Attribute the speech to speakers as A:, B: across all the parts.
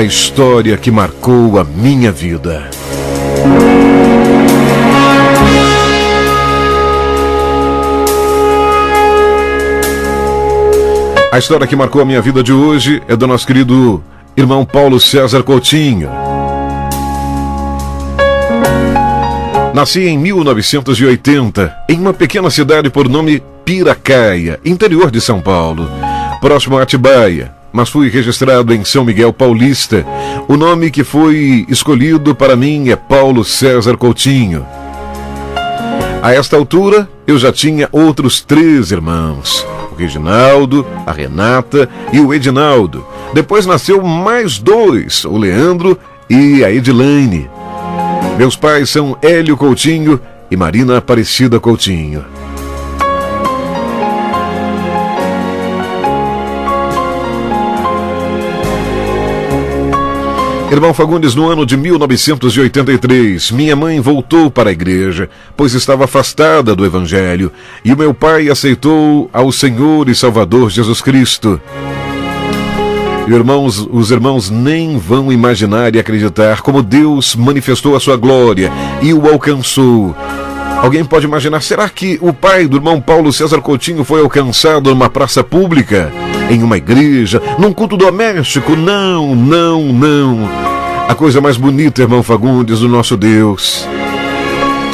A: a história que marcou a minha vida. A história que marcou a minha vida de hoje é do nosso querido irmão Paulo César Coutinho. Nasci em 1980, em uma pequena cidade por nome Piracaia, interior de São Paulo, próximo a Atibaia, mas fui registrado em São Miguel Paulista. O nome que foi escolhido para mim é Paulo César Coutinho. A esta altura, eu já tinha outros 3 irmãos. O Reginaldo, a Renata e o Edinaldo. Depois nasceu mais 2, o Leandro e a Edilane. Meus pais são Hélio Coutinho e Marina Aparecida Coutinho. Irmão Fagundes, no ano de 1983, minha mãe voltou para a igreja, pois estava afastada do Evangelho, e o meu pai aceitou ao Senhor e Salvador Jesus Cristo. Irmãos, os irmãos nem vão imaginar e acreditar como Deus manifestou a sua glória e o alcançou. Alguém pode imaginar, será que o pai do irmão Paulo César Coutinho foi alcançado numa praça pública? Em uma igreja? Num culto doméstico? Não, não, não. A coisa mais bonita, irmão Fagundes, do nosso Deus,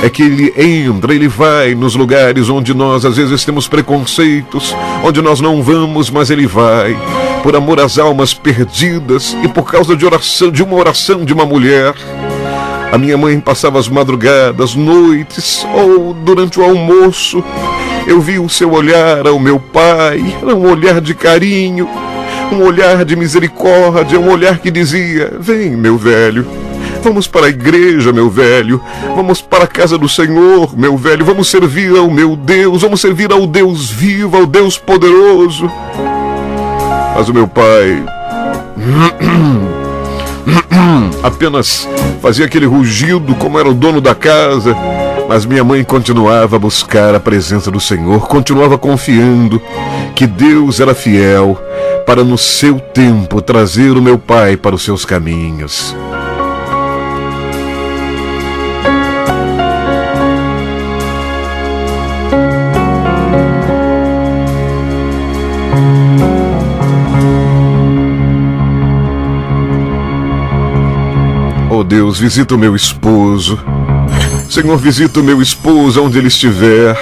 A: é que Ele entra, Ele vai nos lugares onde nós às vezes temos preconceitos, onde nós não vamos, mas Ele vai, por amor às almas perdidas e por causa de uma oração de uma mulher. A minha mãe passava as madrugadas, noites ou durante o almoço. Eu vi o seu olhar ao meu pai, era um olhar de carinho, um olhar de misericórdia, um olhar que dizia: vem, meu velho, vamos para a igreja, meu velho, vamos para a casa do Senhor, meu velho, vamos servir ao meu Deus, vamos servir ao Deus vivo, ao Deus poderoso. Mas o meu pai apenas fazia aquele rugido como era o dono da casa. Mas minha mãe continuava a buscar a presença do Senhor, continuava confiando que Deus era fiel para no seu tempo trazer o meu pai para os seus caminhos. Oh Deus, visita o meu esposo. Senhor, visita o meu esposo onde ele estiver.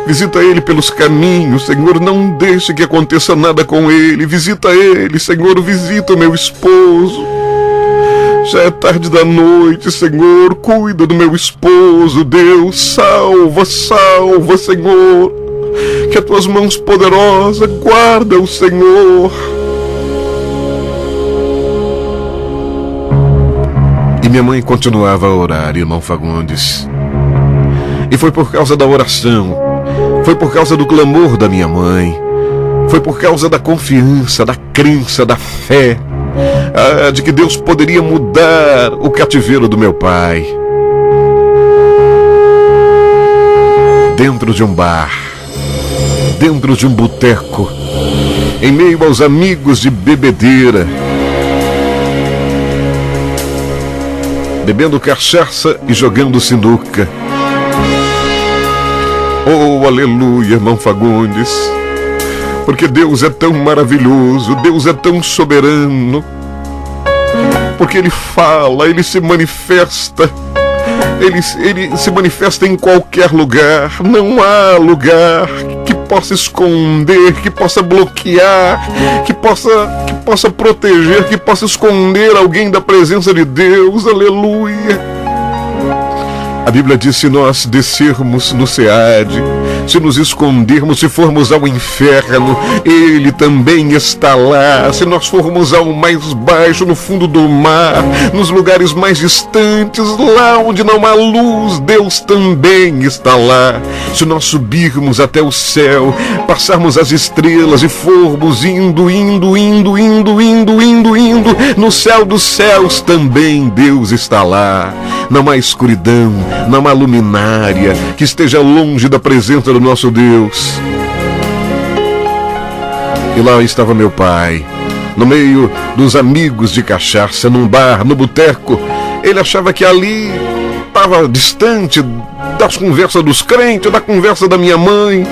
A: Visita ele pelos caminhos, Senhor, não deixe que aconteça nada com ele. Visita ele, Senhor, visita o meu esposo. Já é tarde da noite, Senhor, cuida do meu esposo, Deus, salva, salva, Senhor. Que as tuas mãos poderosas guardem o Senhor. E minha mãe continuava a orar, irmão Fagundes. E foi por causa da oração, foi por causa do clamor da minha mãe, foi por causa da confiança, da crença, da fé, de que Deus poderia mudar o cativeiro do meu pai. Dentro de um bar, dentro de um boteco, em meio aos amigos de bebedeira, bebendo cachaça e jogando sinuca. Oh, aleluia, irmão Fagundes, porque Deus é tão maravilhoso, Deus é tão soberano, porque Ele fala, Ele se manifesta, Ele se manifesta em qualquer lugar. Não há lugar que possa esconder, que possa bloquear, que possa proteger, que possa esconder alguém da presença de Deus. Aleluia. A Bíblia diz: se nós descermos no Seade, se nos escondermos, se formos ao inferno, Ele também está lá. Se nós formos ao mais baixo, no fundo do mar, nos lugares mais distantes, lá onde não há luz, Deus também está lá. Se nós subirmos até o céu, passarmos as estrelas e formos indo, no céu dos céus, também Deus está lá. Não há escuridão, não há luminária que esteja longe da presença do nosso Deus. E lá estava meu pai, no meio dos amigos de cachaça, num bar, no boteco. Ele achava que ali estava distante das conversas dos crentes, da conversa da minha mãe.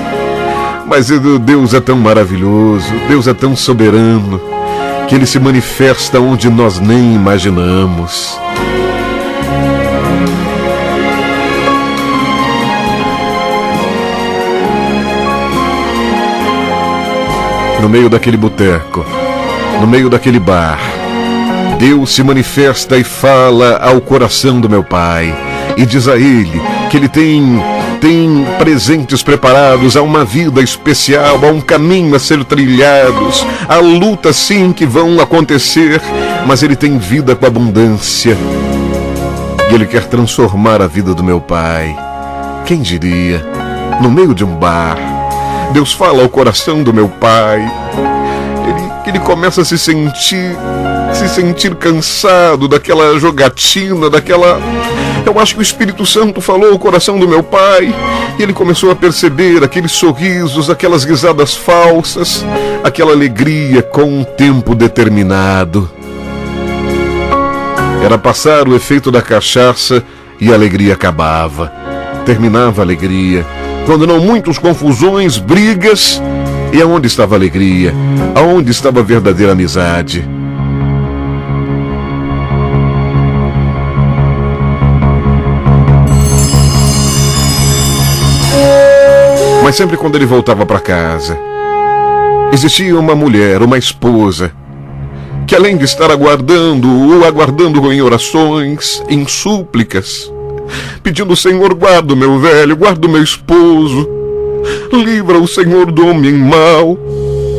A: Mas Deus é tão maravilhoso, Deus é tão soberano, que Ele se manifesta onde nós nem imaginamos. No meio daquele boteco, no meio daquele bar, Deus se manifesta e fala ao coração do meu pai e diz a ele que ele tem presentes preparados, há uma vida especial, há um caminho a ser trilhados, há lutas sim que vão acontecer, mas ele tem vida com abundância e ele quer transformar a vida do meu pai. Quem diria, no meio de um bar, Deus fala ao coração do meu pai. Ele começa a se sentir cansado daquela jogatina, eu acho que o Espírito Santo falou ao coração do meu pai, e ele começou a perceber aqueles sorrisos, aquelas risadas falsas, aquela alegria com um tempo determinado. Era passar o efeito da cachaça e a alegria acabava. Terminava a alegria. Quando não muitas confusões, brigas. E aonde estava a alegria? Aonde estava a verdadeira amizade? Mas sempre quando ele voltava para casa, existia uma mulher, uma esposa, que além de estar aguardando em orações, em súplicas, pedindo: Senhor, guarda o meu velho, guarda o meu esposo, livra o Senhor do homem mau.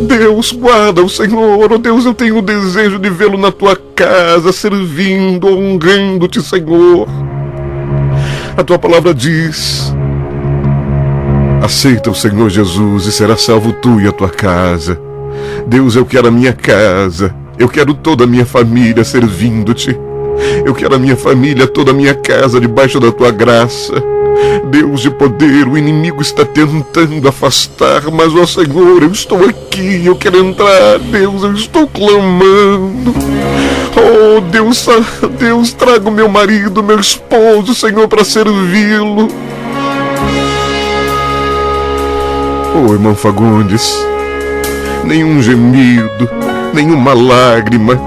A: Deus, guarda o Senhor, oh Deus, eu tenho o desejo de vê-lo na tua casa, servindo, honrando-te, Senhor. A tua palavra diz: aceita o Senhor Jesus e será salvo tu e a tua casa. Deus, eu quero a minha casa, eu quero toda a minha família servindo-te. Eu quero a minha família, toda a minha casa debaixo da tua graça. Deus de poder, o inimigo está tentando afastar, mas, ó Senhor, eu estou aqui, eu quero entrar. Deus, eu estou clamando. Oh Deus, traga o meu marido, meu esposo, Senhor, para servi-lo. Oh, irmão Fagundes, nenhum gemido, nenhuma lágrima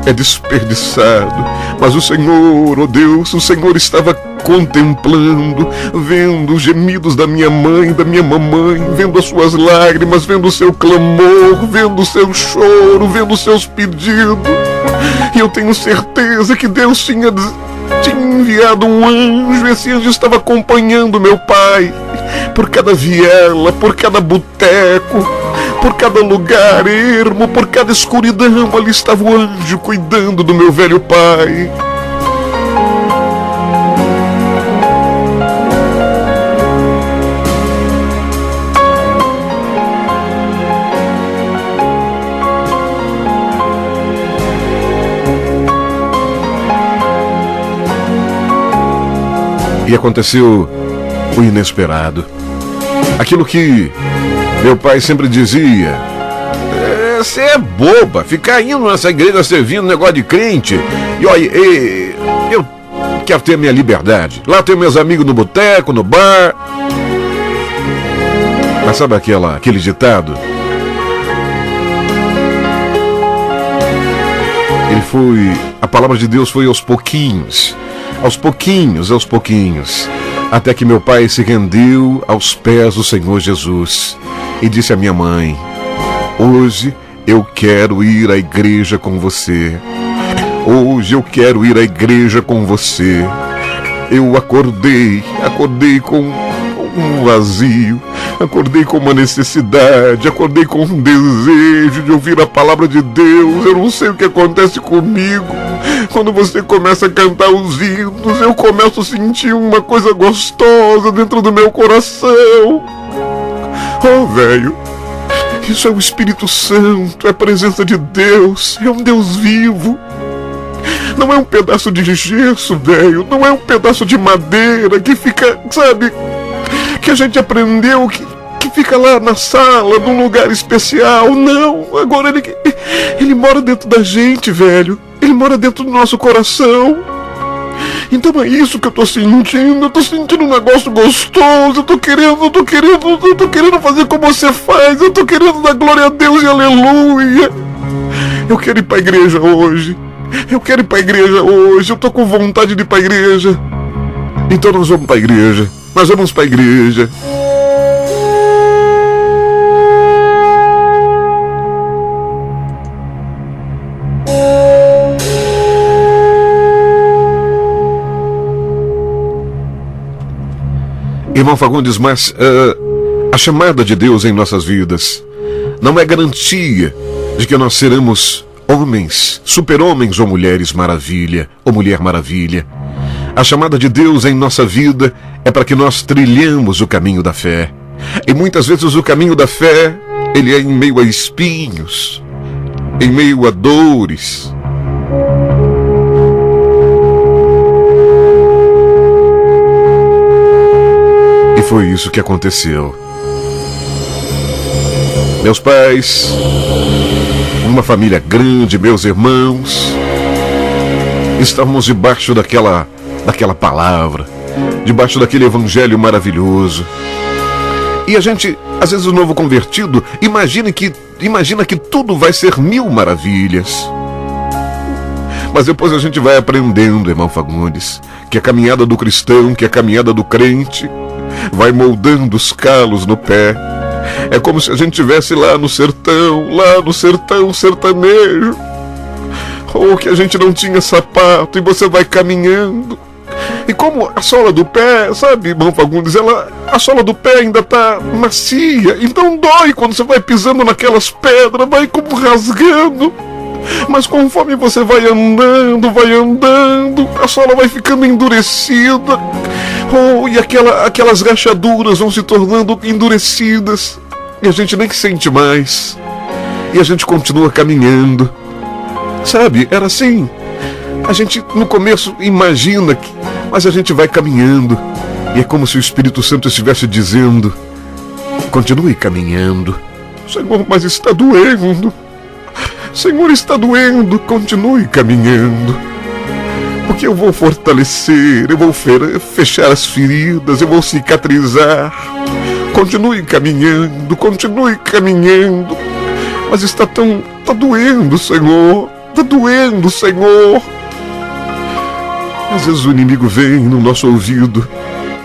A: é desperdiçado, mas o Senhor, oh Deus, o Senhor estava contemplando, vendo os gemidos da minha mãe, da minha mamãe, vendo as suas lágrimas, vendo o seu clamor, vendo o seu choro, vendo os seus pedidos. E eu tenho certeza que Deus tinha enviado um anjo, e esse anjo estava acompanhando meu pai por cada viela, por cada boteco, por cada lugar ermo, por cada escuridão. Ali estava o anjo cuidando do meu velho pai. E aconteceu o inesperado. Aquilo que meu pai sempre dizia: você é boba, ficar indo nessa igreja servindo negócio de crente. E olha, eu quero ter minha liberdade. Lá tenho meus amigos no boteco, no bar. Mas sabe aquele ditado? A palavra de Deus foi aos pouquinhos, até que meu pai se rendeu aos pés do Senhor Jesus e disse à minha mãe: hoje eu quero ir à igreja com você. Hoje eu quero ir à igreja com você. Eu acordei com um vazio, acordei com uma necessidade, acordei com um desejo de ouvir a palavra de Deus. Eu não sei o que acontece comigo. Quando você começa a cantar os hinos, eu começo a sentir uma coisa gostosa dentro do meu coração. Oh, velho, isso é o Espírito Santo, é a presença de Deus, é um Deus vivo. Não é um pedaço de gesso, velho, não é um pedaço de madeira que fica, sabe, que a gente aprendeu que fica lá na sala, num lugar especial. Não, agora ele mora dentro da gente, velho. Ele mora dentro do nosso coração. Então é isso que eu tô sentindo. Eu tô sentindo um negócio gostoso. Eu tô querendo fazer como você faz. Eu tô querendo dar glória a Deus e aleluia. Eu quero ir pra igreja hoje. Eu tô com vontade de ir pra igreja. Então nós vamos pra igreja. Irmão Fagundes, mas a chamada de Deus em nossas vidas não é garantia de que nós seremos homens, super-homens ou mulheres maravilha, ou mulher maravilha. A chamada de Deus em nossa vida é para que nós trilhemos o caminho da fé. E muitas vezes o caminho da fé, ele é em meio a espinhos, em meio a dores. E foi isso que aconteceu. Meus pais, uma família grande, meus irmãos, estávamos debaixo daquela palavra, debaixo daquele evangelho maravilhoso. E a gente, às vezes, o novo convertido, imagina que tudo vai ser mil maravilhas. Mas depois a gente vai aprendendo, irmão Fagundes, que a caminhada do cristão, que a caminhada do crente, vai moldando os calos no pé. É como se a gente estivesse lá no sertão sertanejo, ou que a gente não tinha sapato e você vai caminhando. E como a sola do pé, sabe, irmão Fagundes, a sola do pé ainda tá macia, então dói quando você vai pisando naquelas pedras, vai como rasgando. Mas conforme você vai andando, a sola vai ficando endurecida. E aquelas rachaduras vão se tornando endurecidas. E a gente nem sente mais. E a gente continua caminhando. Sabe, era assim. A gente no começo imagina que... Mas a gente vai caminhando. E é como se o Espírito Santo estivesse dizendo: continue caminhando. Senhor, mas está doendo. Senhor, está doendo. Continue caminhando. Porque eu vou fortalecer, eu vou fechar as feridas, eu vou cicatrizar. Continue caminhando. Mas está doendo, Senhor. Está doendo, Senhor. Às vezes o inimigo vem no nosso ouvido: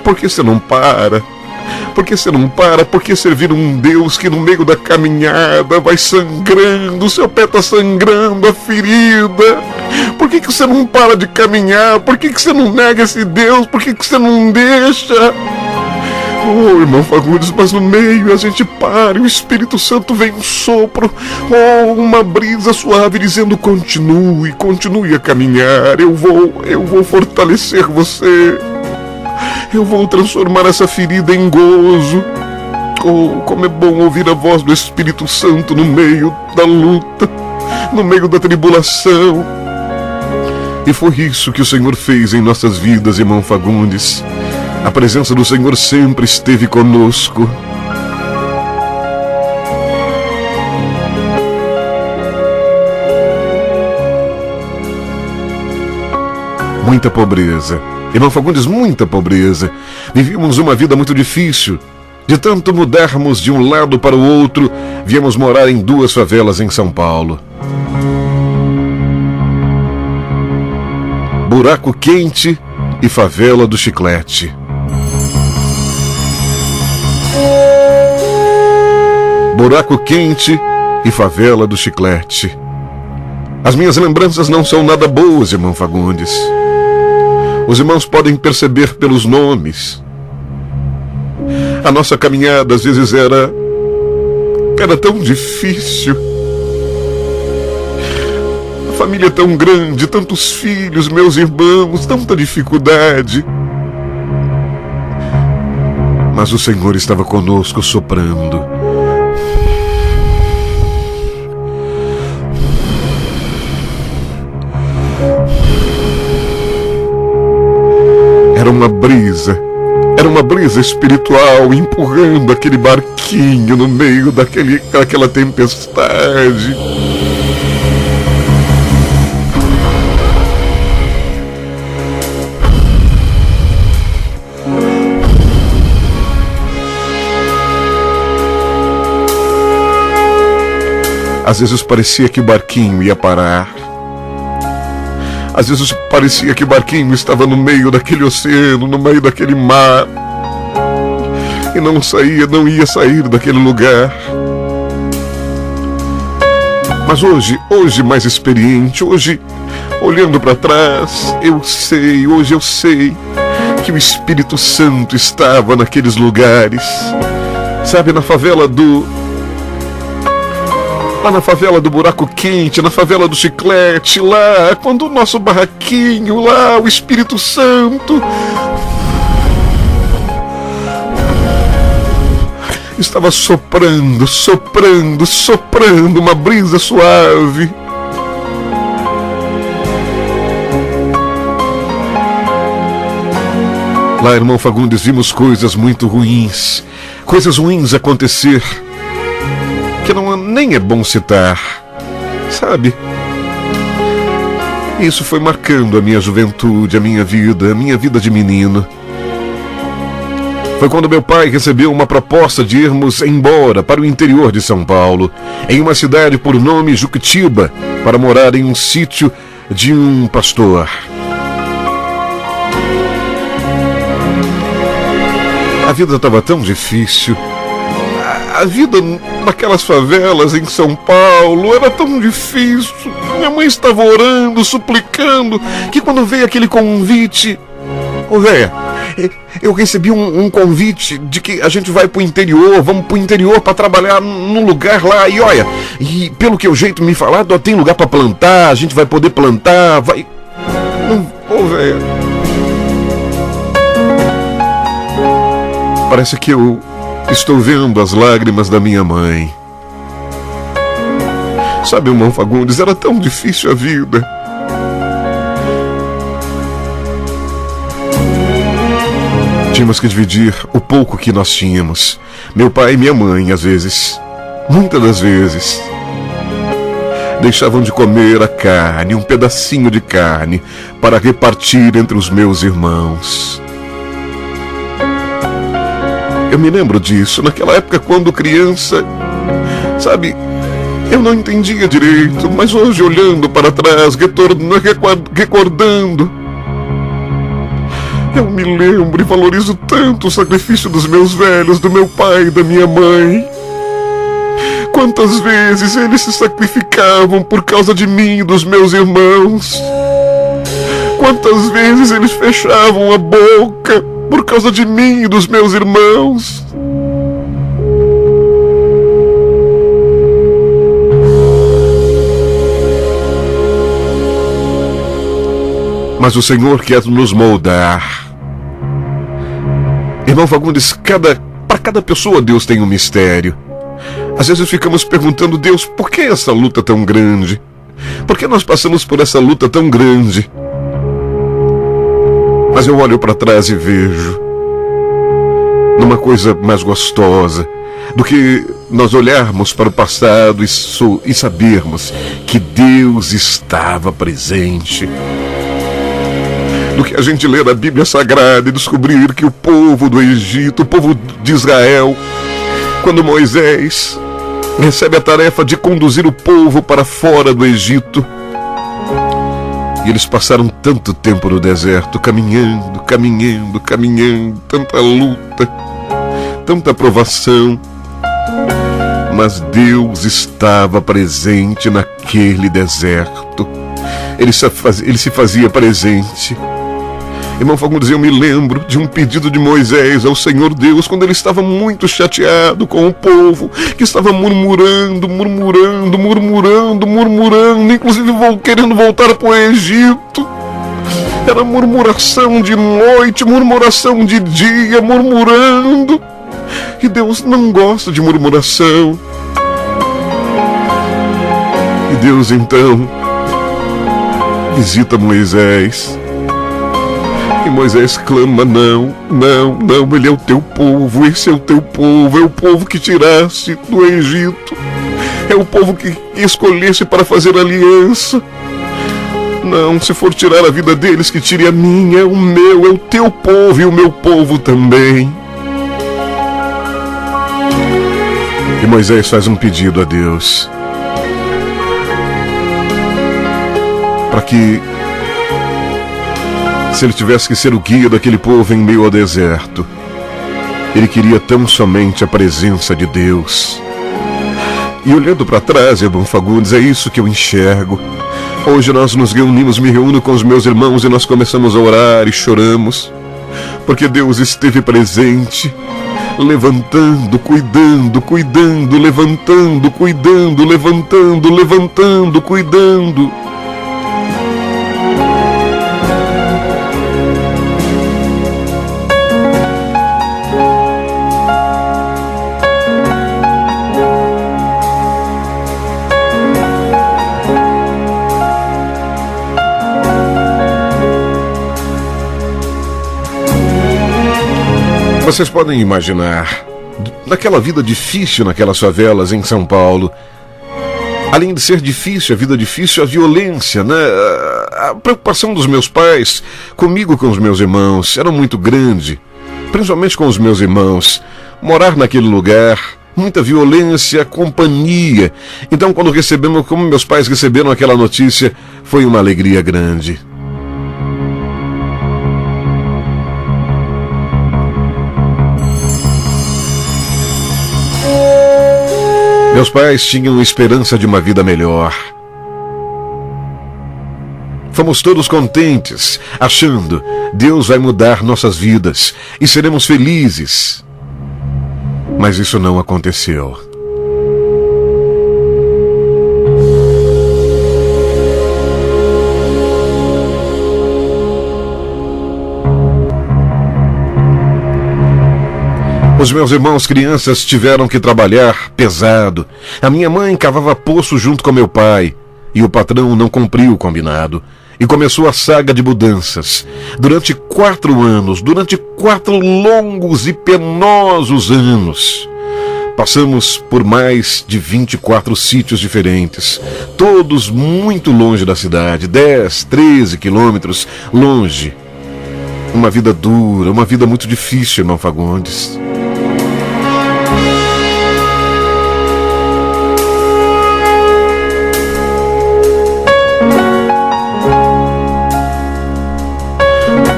A: por que você não para? Por que você não para? Por que servir um Deus que no meio da caminhada vai sangrando, o seu pé está sangrando, a ferida? Por que você não para de caminhar? Por que você não nega esse Deus? Por que você não deixa? Oh, irmão Fagundes, mas no meio a gente para, e o Espírito Santo vem um sopro, uma brisa suave dizendo: continue a caminhar, eu vou fortalecer você, eu vou transformar essa ferida em gozo. Oh, como é bom ouvir a voz do Espírito Santo no meio da luta, no meio da tribulação. E foi isso que o Senhor fez em nossas vidas, irmão Fagundes. A presença do Senhor sempre esteve conosco. Muita pobreza. Irmão Fagundes, muita pobreza. Vivíamos uma vida muito difícil. De tanto mudarmos de um lado para o outro, viemos morar em 2 favelas em São Paulo. Buraco Quente e Favela do Chiclete. Buraco Quente e Favela do Chiclete. As minhas lembranças não são nada boas, irmão Fagundes. Os irmãos podem perceber pelos nomes. A nossa caminhada às vezes era tão difícil. A família tão grande, tantos filhos, meus irmãos, tanta dificuldade. Mas o Senhor estava conosco soprando. Era uma brisa espiritual empurrando aquele barquinho barquinho no meio daquela tempestade. Às vezes parecia que o barquinho ia parar. Às vezes parecia que o barquinho estava no meio daquele oceano, no meio daquele mar, e não ia sair daquele lugar. Mas hoje mais experiente, hoje, olhando para trás, hoje eu sei que o Espírito Santo estava naqueles lugares. Sabe, lá na favela do Buraco Quente, na favela do Chiclete, lá, quando o nosso barraquinho, lá, o Espírito Santo estava soprando uma brisa suave. Lá, irmão Fagundes, vimos coisas muito ruins, coisas ruins acontecer, que nem é bom citar, sabe? Isso foi marcando a minha juventude, a minha vida de menino. Foi quando meu pai recebeu uma proposta de irmos embora para o interior de São Paulo, em uma cidade por nome Juquitiba, para morar em um sítio de um pastor. A vida estava tão difícil. A vida naquelas favelas em São Paulo era tão difícil. Minha mãe estava orando, suplicando, que quando veio aquele convite... Ô véia, eu recebi um convite de que a gente vai pro interior, vamos pro interior para trabalhar num lugar lá. E olha, e pelo que o jeito me falar, tem lugar para plantar, a gente vai poder plantar, vai... Ô véia... Parece que eu estou vendo as lágrimas da minha mãe. Sabe, irmão Fagundes, era tão difícil a vida. Tínhamos que dividir o pouco que nós tínhamos. Meu pai e minha mãe, às vezes, muitas das vezes, deixavam de comer a carne, um pedacinho de carne, para repartir entre os meus irmãos. Eu me lembro disso, naquela época quando criança, sabe, eu não entendia direito, mas hoje olhando para trás, recordando, eu me lembro e valorizo tanto o sacrifício dos meus velhos, do meu pai e da minha mãe. Quantas vezes eles se sacrificavam por causa de mim e dos meus irmãos. Quantas vezes eles fechavam a boca por causa de mim e dos meus irmãos. Mas o Senhor quer nos moldar. Irmão Fagundes, para cada pessoa Deus tem um mistério. Às vezes ficamos perguntando, Deus, por que essa luta tão grande? Por que nós passamos por essa luta tão grande? Mas eu olho para trás e vejo numa coisa mais gostosa do que nós olharmos para o passado e sabermos que Deus estava presente. Do que a gente ler a Bíblia Sagrada e descobrir que o povo do Egito, o povo de Israel, quando Moisés recebe a tarefa de conduzir o povo para fora do Egito, e eles passaram tanto tempo no deserto, caminhando, tanta luta, tanta provação, mas Deus estava presente naquele deserto. Ele se fazia presente. Irmão Fagundes, eu me lembro de um pedido de Moisés ao Senhor Deus, quando ele estava muito chateado com o povo, que estava murmurando, inclusive querendo voltar para o Egito. Era murmuração de noite, murmuração de dia, murmurando. E Deus não gosta de murmuração. E Deus então visita Moisés E Moisés clama: não, não, não, ele é o teu povo, esse é o teu povo, é o povo que tiraste do Egito, é o povo que escolheste para fazer aliança. Não, se for tirar a vida deles, que tire a minha, é o meu, é o teu povo e o meu povo também. E Moisés faz um pedido a Deus, para que, se ele tivesse que ser o guia daquele povo em meio ao deserto, ele queria tão somente a presença de Deus. E olhando para trás, irmão Fagundes, é isso que eu enxergo. Hoje nós nos reunimos, me reúno com os meus irmãos e nós começamos a orar e choramos, porque Deus esteve presente, levantando, cuidando, cuidando, levantando, cuidando, levantando, levantando, cuidando. Vocês podem imaginar, naquela vida difícil naquelas favelas em São Paulo, além de ser difícil, a vida difícil, a violência, né? A preocupação dos meus pais comigo, com os meus irmãos, era muito grande, principalmente com os meus irmãos. Morar naquele lugar, muita violência, companhia. Então, quando recebemos, como meus pais receberam aquela notícia, foi uma alegria grande. Meus pais tinham esperança de uma vida melhor. Fomos todos contentes, achando: Deus vai mudar nossas vidas e seremos felizes. Mas isso não aconteceu. Os meus irmãos crianças tiveram que trabalhar pesado. A minha mãe cavava poço junto com meu pai. E o patrão não cumpriu o combinado. E começou a saga de mudanças. Durante 4 anos, durante 4 longos e penosos anos, passamos por mais de 24 sítios diferentes. Todos muito longe da cidade. 10, 13 quilômetros longe. Uma vida dura, uma vida muito difícil, irmão Fagundes.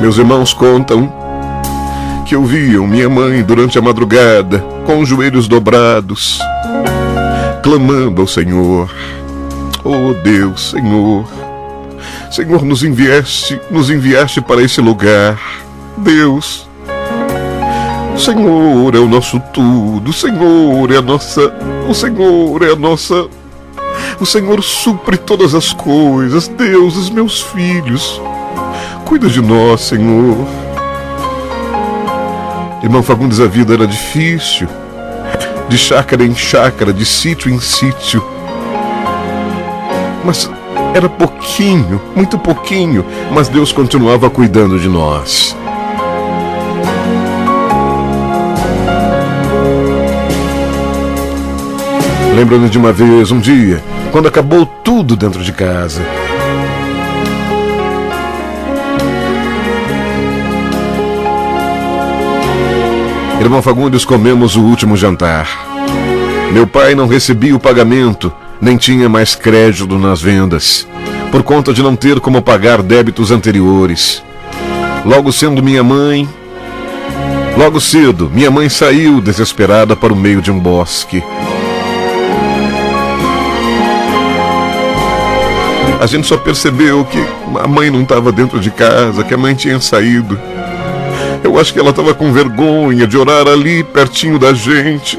A: Meus irmãos contam que ouviam minha mãe durante a madrugada, com os joelhos dobrados, clamando ao Senhor: oh Deus, Senhor, Senhor, nos enviaste para esse lugar. Deus, o Senhor é o nosso tudo, o Senhor é a nossa, o Senhor supre todas as coisas. Deus, os meus filhos, cuida de nós, Senhor. Irmão Fagundes, a vida era difícil, de chácara em chácara, de sítio em sítio. Mas era pouquinho, muito pouquinho, mas Deus continuava cuidando de nós. Lembro-me de uma vez, um dia, quando acabou tudo dentro de casa. Irmão Fagundes, comemos o último jantar. Meu pai não recebia o pagamento, nem tinha mais crédito nas vendas, por conta de não ter como pagar débitos anteriores. Logo cedo, minha mãe saiu desesperada para o meio de um bosque. A gente só percebeu que a mãe não estava dentro de casa, que a mãe tinha saído. Eu acho que ela estava com vergonha de orar ali pertinho da gente.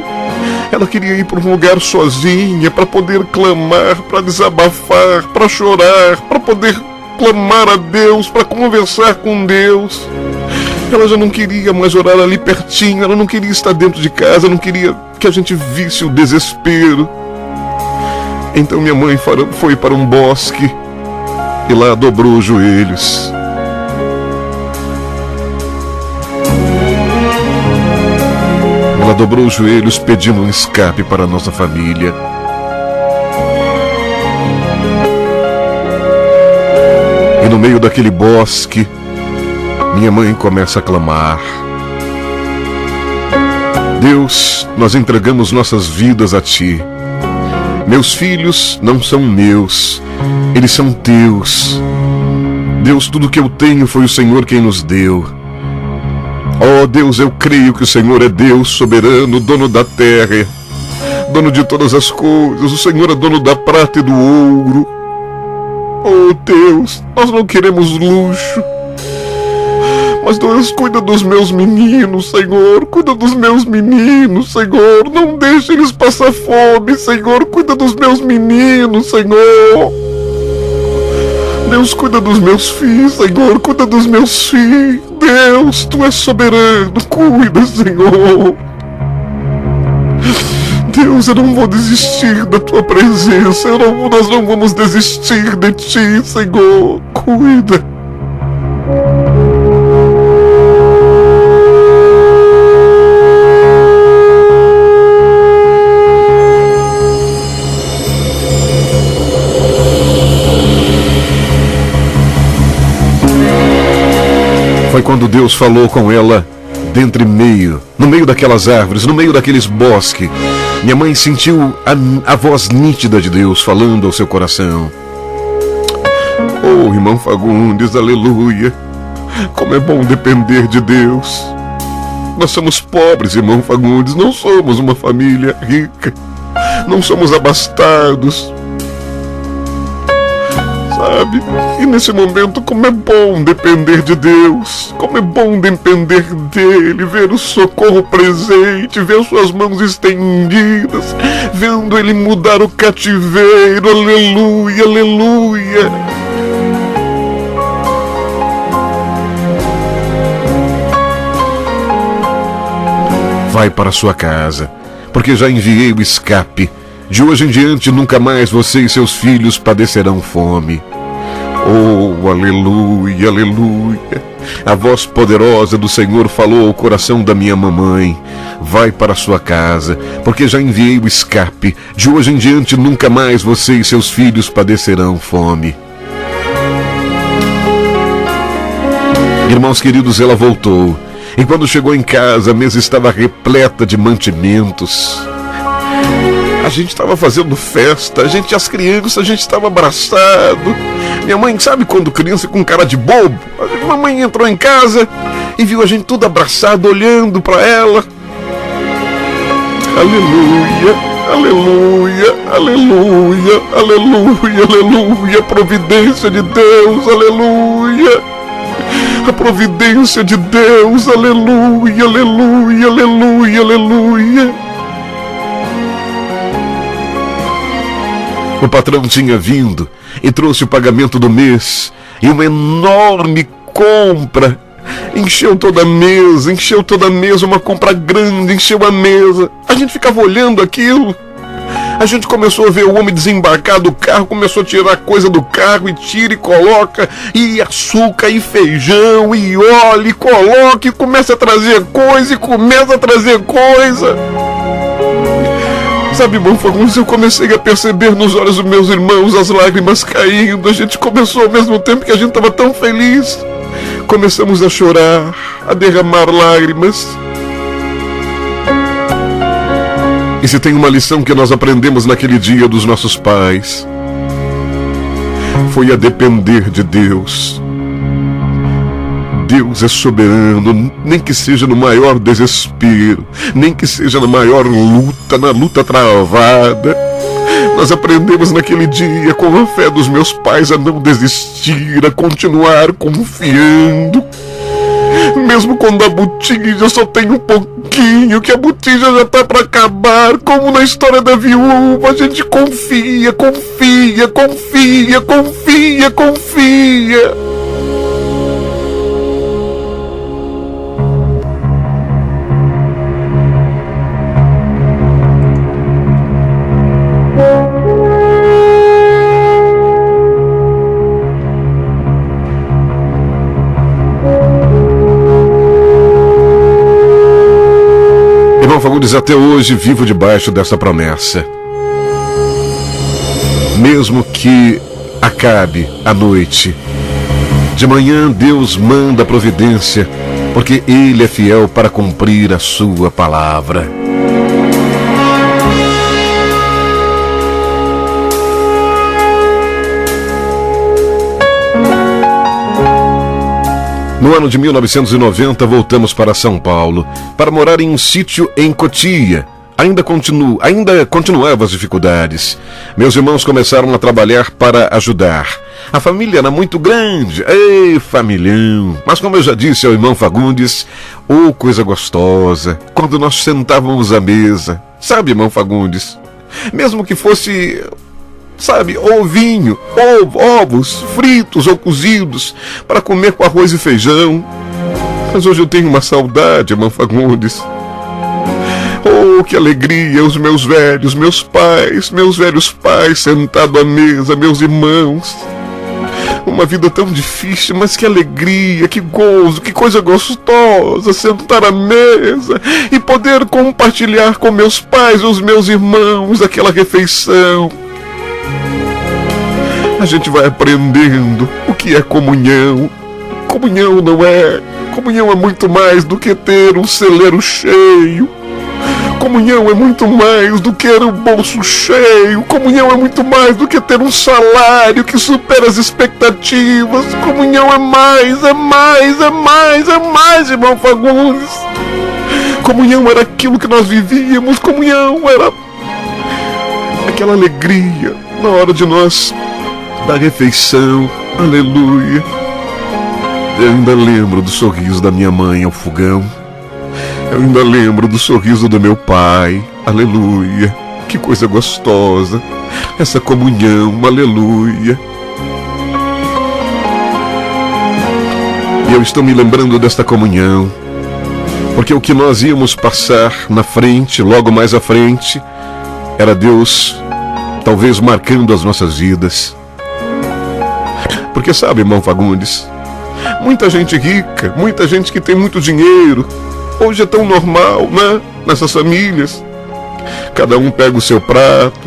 A: Ela queria ir para um lugar sozinha, para poder clamar, para desabafar, para chorar, para poder clamar a Deus, para conversar com Deus. Ela já não queria mais orar ali pertinho, ela não queria estar dentro de casa, não queria que a gente visse o desespero. Então minha mãe foi para um bosque e lá dobrou os joelhos. dobrou os joelhos pedindo um escape para a nossa família. E no meio daquele bosque, minha mãe começa a clamar: Deus, nós entregamos nossas vidas a Ti. Meus filhos não são meus, eles são Teus. Deus, tudo que eu tenho foi o Senhor quem nos deu. Oh Deus, eu creio que o Senhor é Deus soberano, dono da terra, dono de todas as coisas. O Senhor é dono da prata e do ouro. Oh Deus, nós não queremos luxo, mas Deus, cuida dos meus meninos, Senhor. Cuida dos meus meninos, Senhor. Não deixe eles passar fome, Senhor. Cuida dos meus meninos, Senhor. Deus, cuida dos meus filhos, Senhor. Cuida dos meus filhos. Deus, Tu és soberano. Cuida, Senhor. Deus, eu não vou desistir da Tua presença. Nós não vamos desistir de Ti, Senhor. Cuida. Foi quando Deus falou com ela no meio daquelas árvores, no meio daqueles bosques. Minha mãe sentiu a voz nítida de Deus falando ao seu coração. Oh, irmão Fagundes, aleluia. Como é bom depender de Deus. Nós somos pobres, irmão Fagundes, não somos uma família rica. Não somos abastados. Sabe? E nesse momento, como é bom depender de Deus. Como é bom depender dEle, ver o socorro presente, ver suas mãos estendidas, vendo Ele mudar o cativeiro. Aleluia, aleluia. Vai para sua casa, porque já enviei o escape. De hoje em diante, nunca mais você e seus filhos padecerão fome. Oh, aleluia, aleluia. A voz poderosa do Senhor falou ao coração da minha mamãe: vai para sua casa, porque já enviei o escape. De hoje em diante, nunca mais você e seus filhos padecerão fome. Irmãos queridos, ela voltou. E quando chegou em casa, a mesa estava repleta de mantimentos. A gente estava fazendo festa, as crianças, a gente estava abraçado. Minha mãe, sabe quando criança com cara de bobo? A mamãe entrou em casa e viu a gente tudo abraçado, olhando para ela. Aleluia, aleluia, aleluia, aleluia, aleluia, providência de Deus, aleluia. A providência de Deus, aleluia, aleluia, aleluia, aleluia. O patrão tinha vindo e trouxe o pagamento do mês e uma enorme compra. Encheu toda a mesa, uma compra grande, encheu a mesa. A gente ficava olhando aquilo. A gente começou a ver o homem desembarcar do carro, começou a tirar coisa do carro e tira e coloca, e açúcar, e feijão, e óleo, e coloca, e começa a trazer coisa, Sabe, irmão Fagundes, eu comecei a perceber nos olhos dos meus irmãos as lágrimas caindo. A gente começou ao mesmo tempo que a gente estava tão feliz. Começamos a chorar, a derramar lágrimas. E se tem uma lição que nós aprendemos naquele dia dos nossos pais, foi a depender de Deus. Deus é soberano, nem que seja no maior desespero, nem que seja na maior luta, na luta travada. Nós aprendemos naquele dia, com a fé dos meus pais, a não desistir, a continuar confiando. Mesmo quando a botija só tem um pouquinho, que a botija já tá para acabar, como na história da viúva, a gente confia, confia, confia, confia, confia. Fagundes, até hoje vivo debaixo dessa promessa. Mesmo que acabe a noite, de manhã Deus manda providência, porque Ele é fiel para cumprir a sua palavra. No ano de 1990, voltamos para São Paulo, para morar em um sítio em Cotia. Ainda continuavam as dificuldades. Meus irmãos começaram a trabalhar para ajudar. A família era muito grande. Ei, familhão! Mas como eu já disse ao irmão Fagundes, coisa gostosa, quando nós sentávamos à mesa. Sabe, irmão Fagundes? Mesmo que fosse... ovinho, ovos fritos ou cozidos para comer com arroz e feijão. Mas hoje eu tenho uma saudade, irmão Fagundes. Que alegria, os meus velhos pais sentados à mesa, meus irmãos. Uma vida tão difícil, mas que alegria, que gozo, que coisa gostosa sentar à mesa e poder compartilhar com meus pais e os meus irmãos aquela refeição. A gente vai aprendendo o que é comunhão. Comunhão é muito mais do que ter um celeiro cheio. Comunhão é muito mais do que ter o bolso cheio. Comunhão é muito mais do que ter um salário que supera as expectativas. Comunhão é mais, irmão Fagundes. Comunhão era aquilo que nós vivíamos. Comunhão era aquela alegria na hora de nós da refeição. Aleluia. Eu ainda lembro do sorriso da minha mãe ao fogão. Eu ainda lembro do sorriso do meu pai. Aleluia. Que coisa gostosa. Essa comunhão. Aleluia. E eu estou me lembrando desta comunhão, porque o que nós íamos passar na frente, logo mais à frente, era Deus talvez marcando as nossas vidas. Porque sabe, irmão Fagundes, muita gente rica, muita gente que tem muito dinheiro, hoje é tão normal, né? Nessas famílias, cada um pega o seu prato,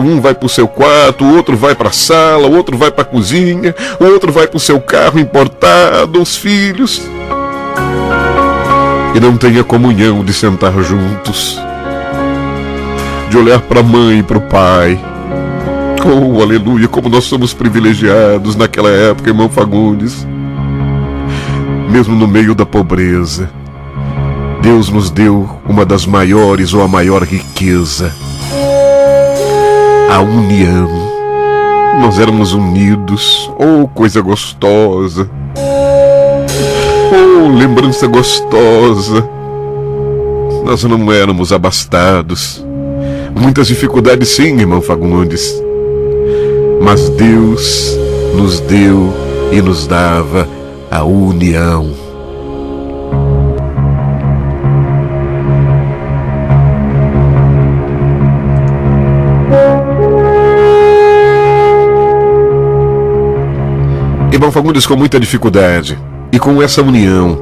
A: um vai para o seu quarto, o outro vai para a sala, o outro vai para a cozinha, o outro vai para o seu carro importado, os filhos, e não tem a comunhão de sentar juntos, de olhar para a mãe e para o pai. Aleluia, como nós somos privilegiados naquela época, irmão Fagundes. Mesmo no meio da pobreza, Deus nos deu uma das maiores ou a maior riqueza: a união. Nós éramos unidos. Coisa gostosa. Lembrança gostosa. Nós não éramos abastados. Muitas dificuldades, sim, irmão Fagundes. Mas Deus nos deu e nos dava a união. Irmão Fagundes, com muita dificuldade e com essa união,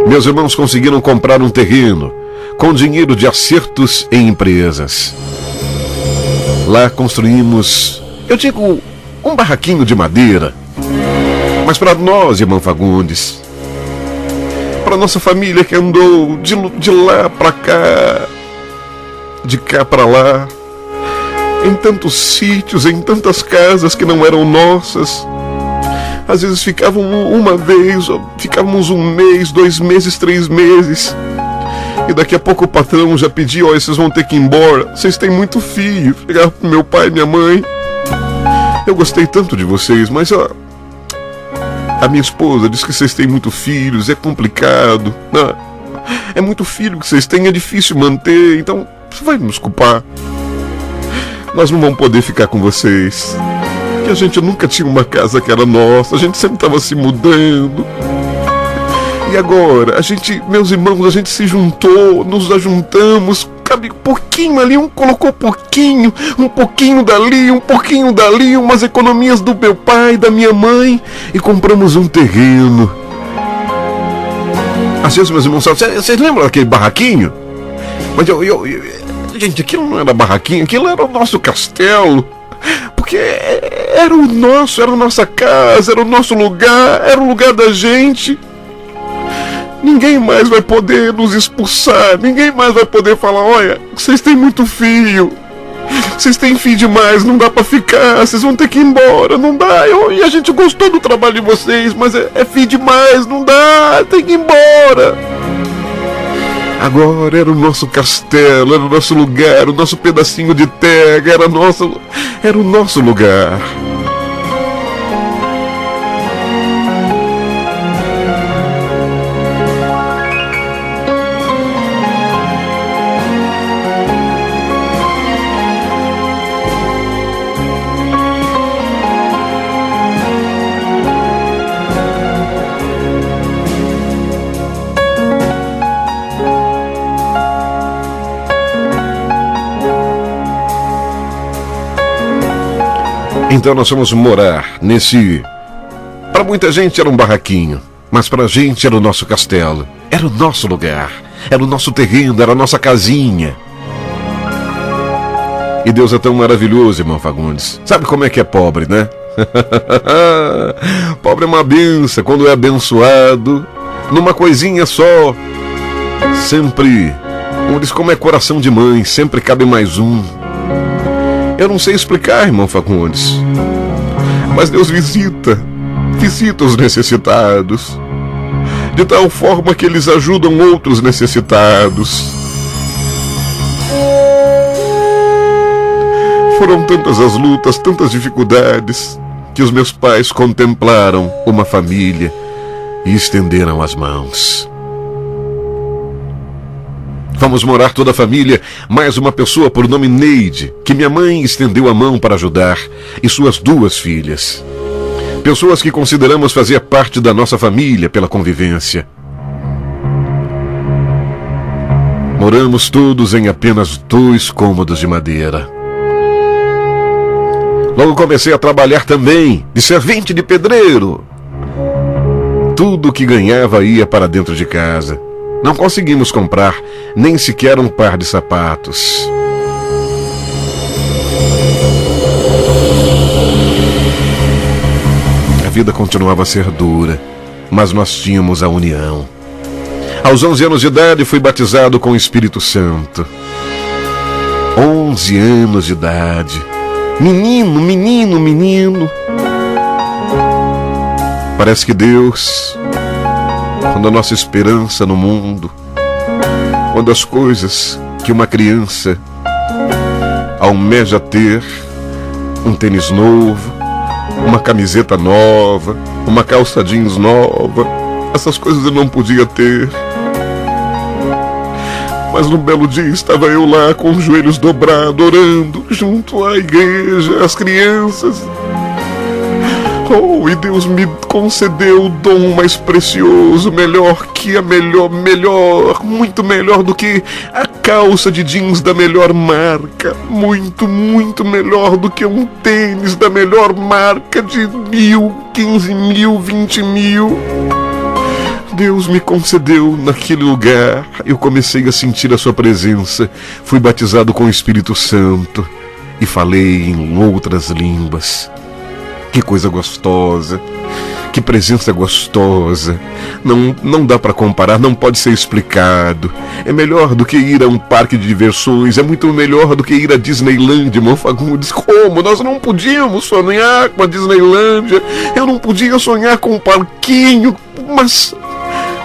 A: meus irmãos conseguiram comprar um terreno com dinheiro de acertos em empresas. Lá construímos, eu digo, um barraquinho de madeira. Mas para nós, irmão Fagundes, para nossa família que andou de lá para cá, de cá para lá, em tantos sítios, em tantas casas que não eram nossas, às vezes ficavam uma vez, ficávamos 1 mês, 2 meses, 3 meses. E daqui a pouco o patrão já pediu: olha, vocês vão ter que ir embora, vocês têm muito filho. Chegar pro meu pai e minha mãe: eu gostei tanto de vocês, mas a minha esposa diz que vocês têm muito filhos, é complicado, né? É muito filho que vocês têm, é difícil manter, então você vai nos culpar. Nós não vamos poder ficar com vocês, porque a gente nunca tinha uma casa que era nossa, a gente sempre estava se mudando. E agora, meus irmãos, a gente se juntou, nos ajuntamos, cabe pouquinho ali, um colocou pouquinho, um pouquinho dali, umas economias do meu pai, da minha mãe, e compramos um terreno. Às vezes meus irmãos falam, vocês lembram daquele barraquinho? Mas gente, aquilo não era barraquinho, aquilo era o nosso castelo. Porque era o nosso, era a nossa casa, era o nosso lugar, era o lugar da gente. Ninguém mais vai poder nos expulsar, ninguém mais vai poder falar, olha, vocês têm muito fio, vocês têm fio demais, não dá pra ficar, vocês vão ter que ir embora, não dá, e a gente gostou do trabalho de vocês, mas é fio demais, não dá, tem que ir embora. Agora era o nosso castelo, era o nosso lugar, o nosso pedacinho de terra, era o nosso lugar. Então nós fomos morar nesse... Para muita gente era um barraquinho, mas pra gente era o nosso castelo, era o nosso lugar, era o nosso terreno, era a nossa casinha. E Deus é tão maravilhoso, irmão Fagundes. Sabe como é que é pobre, né? Pobre é uma benção quando é abençoado, numa coisinha só. Sempre, como diz, como é coração de mãe, sempre cabe mais um. Eu não sei explicar, irmão Fagundes, mas Deus visita os necessitados, de tal forma que eles ajudam outros necessitados. Foram tantas as lutas, tantas dificuldades, que os meus pais contemplaram uma família e estenderam as mãos. Vamos morar toda a família, mais uma pessoa por nome Neide, que minha mãe estendeu a mão para ajudar, e suas 2 filhas. Pessoas que consideramos fazer parte da nossa família pela convivência. Moramos todos em apenas 2 cômodos de madeira. Logo comecei a trabalhar também, de servente de pedreiro. Tudo que ganhava ia para dentro de casa. Não conseguimos comprar nem sequer um par de sapatos. A vida continuava a ser dura, mas nós tínhamos a união. Aos 11 anos de idade fui batizado com o Espírito Santo. 11 anos de idade. Menino. Parece que Deus, quando a nossa esperança no mundo, quando as coisas que uma criança almeja ter, um tênis novo, uma camiseta nova, uma calça jeans nova, essas coisas eu não podia ter. Mas num belo dia estava eu lá com os joelhos dobrados, orando junto à igreja, as crianças. Oh, e Deus me concedeu o dom mais precioso, melhor que a melhor, muito melhor do que a calça de jeans da melhor marca, muito melhor do que um tênis da melhor marca de 1.000, 15.000, 20.000. Deus me concedeu naquele lugar, eu comecei a sentir a sua presença, fui batizado com o Espírito Santo e falei em outras línguas. Que coisa gostosa, que presença gostosa, não dá para comparar, não pode ser explicado. É melhor do que ir a um parque de diversões, é muito melhor do que ir a Disneylândia, irmão Fagundes. Como? Nós não podíamos sonhar com a Disneylândia, eu não podia sonhar com um parquinho, mas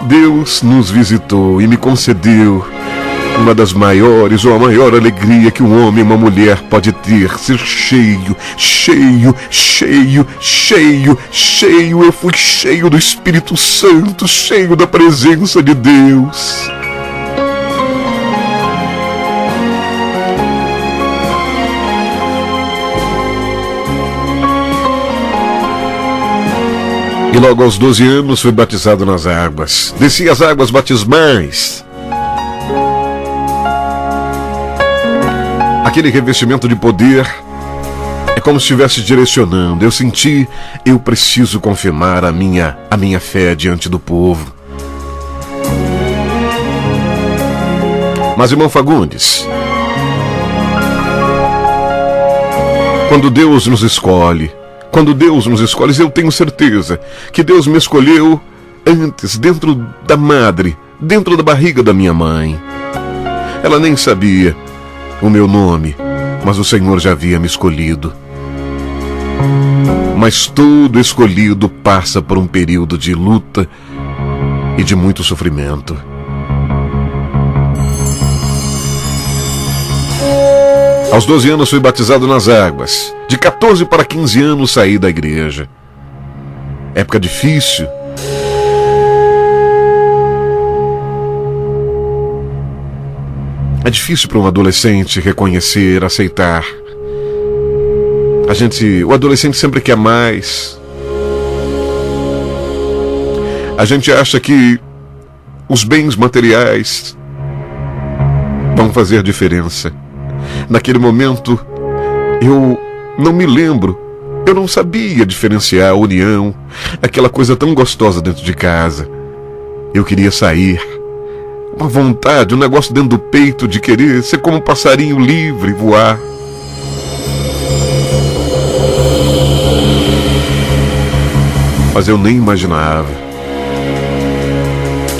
A: Deus nos visitou e me concedeu uma das maiores ou a maior alegria que um homem e uma mulher pode ter, ser cheio. Eu fui cheio do Espírito Santo, cheio da presença de Deus. E logo aos 12 anos fui batizado nas águas. Desci as águas batismais. Aquele revestimento de poder é como se estivesse direcionando. Eu senti, eu preciso confirmar a minha fé diante do povo. Mas, irmão Fagundes, quando Deus nos escolhe, eu tenho certeza que Deus me escolheu antes, dentro da madre, dentro da barriga da minha mãe. Ela nem sabia o meu nome, mas o Senhor já havia me escolhido. Mas todo escolhido passa por um período de luta e de muito sofrimento. Aos 12 anos fui batizado nas águas. De 14 para 15 anos saí da igreja. Época difícil. É difícil para um adolescente reconhecer, aceitar. O adolescente sempre quer mais. A gente acha que os bens materiais vão fazer diferença. Naquele momento, eu não me lembro, eu não sabia diferenciar a união, aquela coisa tão gostosa dentro de casa. Eu queria sair, uma vontade, um negócio dentro do peito de querer ser como um passarinho livre, voar. Mas eu nem imaginava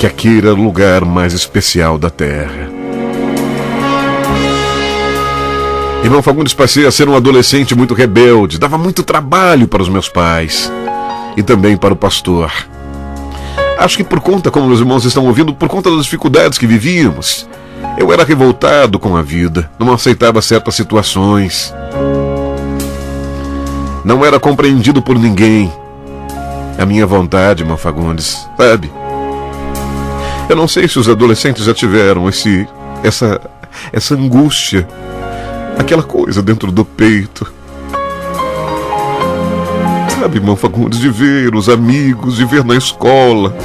A: que aquele era o lugar mais especial da terra. Irmão Fagundes, passei a ser um adolescente muito rebelde, dava muito trabalho para os meus pais e também para o pastor. Acho que por conta, como meus irmãos estão ouvindo, por conta das dificuldades que vivíamos, eu era revoltado com a vida, não aceitava certas situações, não era compreendido por ninguém. A minha vontade, irmão Fagundes, sabe? Eu não sei se os adolescentes já tiveram essa angústia, aquela coisa dentro do peito. Sabe, irmão Fagundes, de ver os amigos, de ver na escola.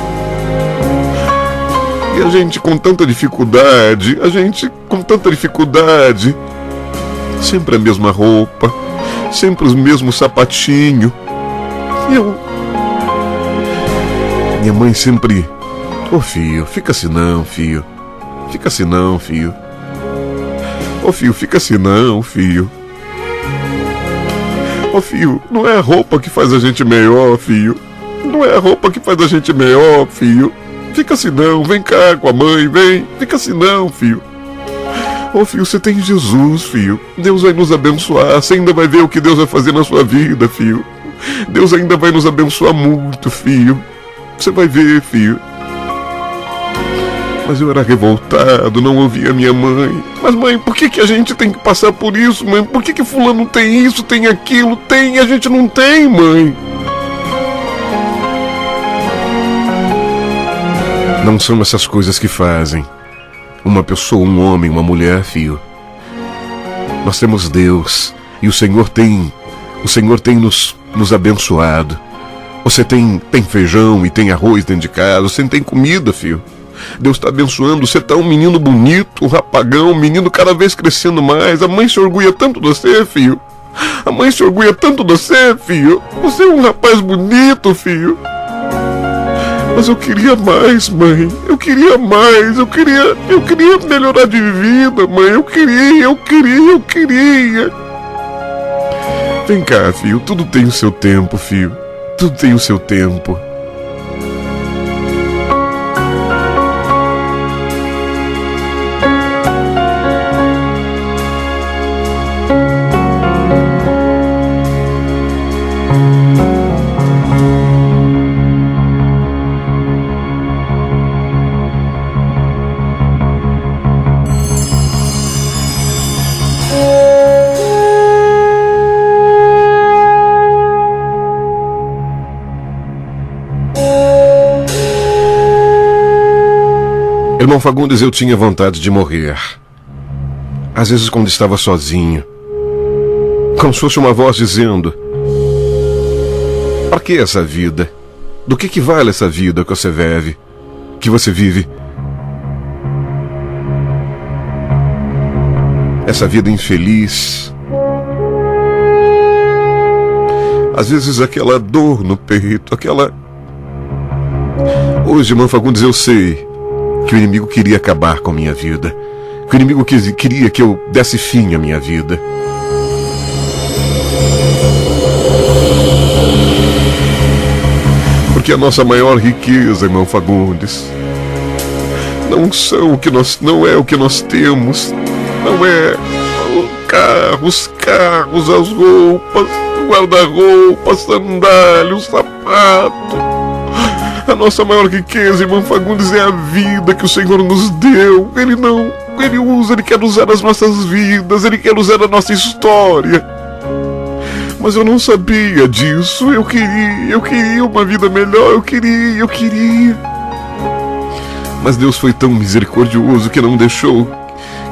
A: E a gente com tanta dificuldade, sempre a mesma roupa, sempre os mesmos sapatinhos. E minha mãe sempre: ô filho, fica assim não, filho. Fica assim não, filho. Ô filho, fica assim não, filho. Ô filho, não é a roupa que faz a gente melhor, filho. Não é a roupa que faz a gente melhor, filho. Fica assim não, vem cá com a mãe, vem. Fica assim não, filho. Ô filho, você tem Jesus, filho. Deus vai nos abençoar. Você ainda vai ver o que Deus vai fazer na sua vida, filho. Deus ainda vai nos abençoar muito, filho. Você vai ver, filho. Mas eu era revoltado, não ouvia minha mãe. Mas mãe, por que a gente tem que passar por isso, mãe? Por que fulano tem isso, tem aquilo, tem e a gente não tem, mãe? Não são essas coisas que fazem uma pessoa, um homem, uma mulher, filho. Nós temos Deus e o Senhor tem nos abençoado. Você tem feijão e tem arroz dentro de casa, você tem comida, filho. Deus está abençoando, você está um menino bonito, um rapagão, um menino cada vez crescendo mais. A mãe se orgulha tanto de você, filho. A mãe se orgulha tanto de você, filho. Você é um rapaz bonito, filho. Mas eu queria mais, mãe. Eu queria mais. Eu queria melhorar de vida, mãe. Eu queria. Vem cá, filho. Tudo tem o seu tempo, filho. Tudo tem o seu tempo. Irmão Fagundes, eu tinha vontade de morrer. Às vezes quando estava sozinho, como se fosse uma voz dizendo: para que essa vida? Do que vale essa vida que você vive? Essa vida infeliz. Às vezes aquela dor no peito, Hoje, irmão Fagundes, eu sei que o inimigo queria acabar com minha vida, que o inimigo queria que eu desse fim à minha vida. Porque a nossa maior riqueza, irmão Fagundes, não é o que nós temos, não é os carros, as roupas, guarda-roupa, sandália, o sapato. A nossa maior riqueza, irmão Fagundes, é a vida que o Senhor nos deu. Ele quer usar as nossas vidas, Ele quer usar a nossa história. Mas eu não sabia disso. Eu queria uma vida melhor, eu queria. Mas Deus foi tão misericordioso que não deixou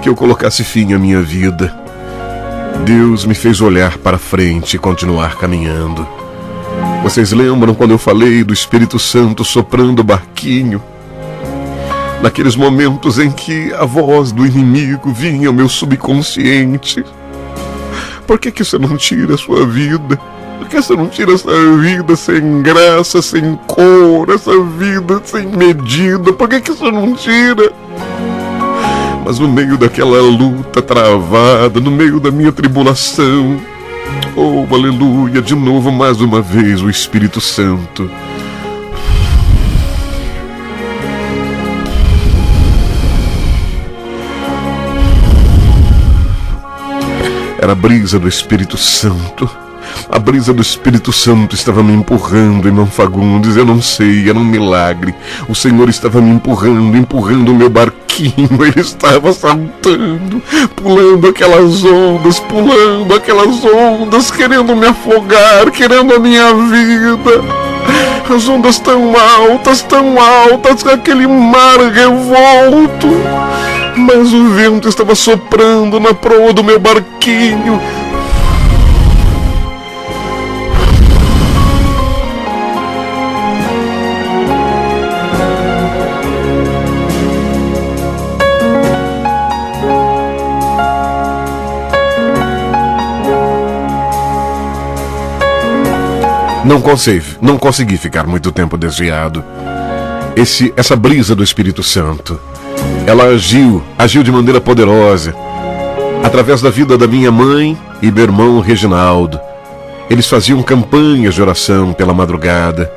A: que eu colocasse fim à minha vida. Deus me fez olhar para frente e continuar caminhando. Vocês lembram quando eu falei do Espírito Santo soprando o barquinho? Naqueles momentos em que a voz do inimigo vinha ao meu subconsciente. Por que você não tira a sua vida? Por que você não tira essa vida sem graça, sem cor, essa vida sem medida? Por que você não tira? Mas no meio daquela luta travada, no meio da minha tribulação, oh, aleluia, de novo, mais uma vez, o Espírito Santo. Era a brisa do Espírito Santo. A brisa do Espírito Santo estava me empurrando, irmão Fagundes. Eu não sei, era um milagre. O Senhor estava me empurrando o meu barquinho. Ele estava saltando, pulando aquelas ondas, querendo me afogar, querendo a minha vida. As ondas tão altas, aquele mar revolto. Mas o vento estava soprando na proa do meu barquinho. Não consegui ficar muito tempo desviado. Essa brisa do Espírito Santo, ela agiu de maneira poderosa através da vida da minha mãe e meu irmão Reginaldo. Eles faziam campanhas de oração pela madrugada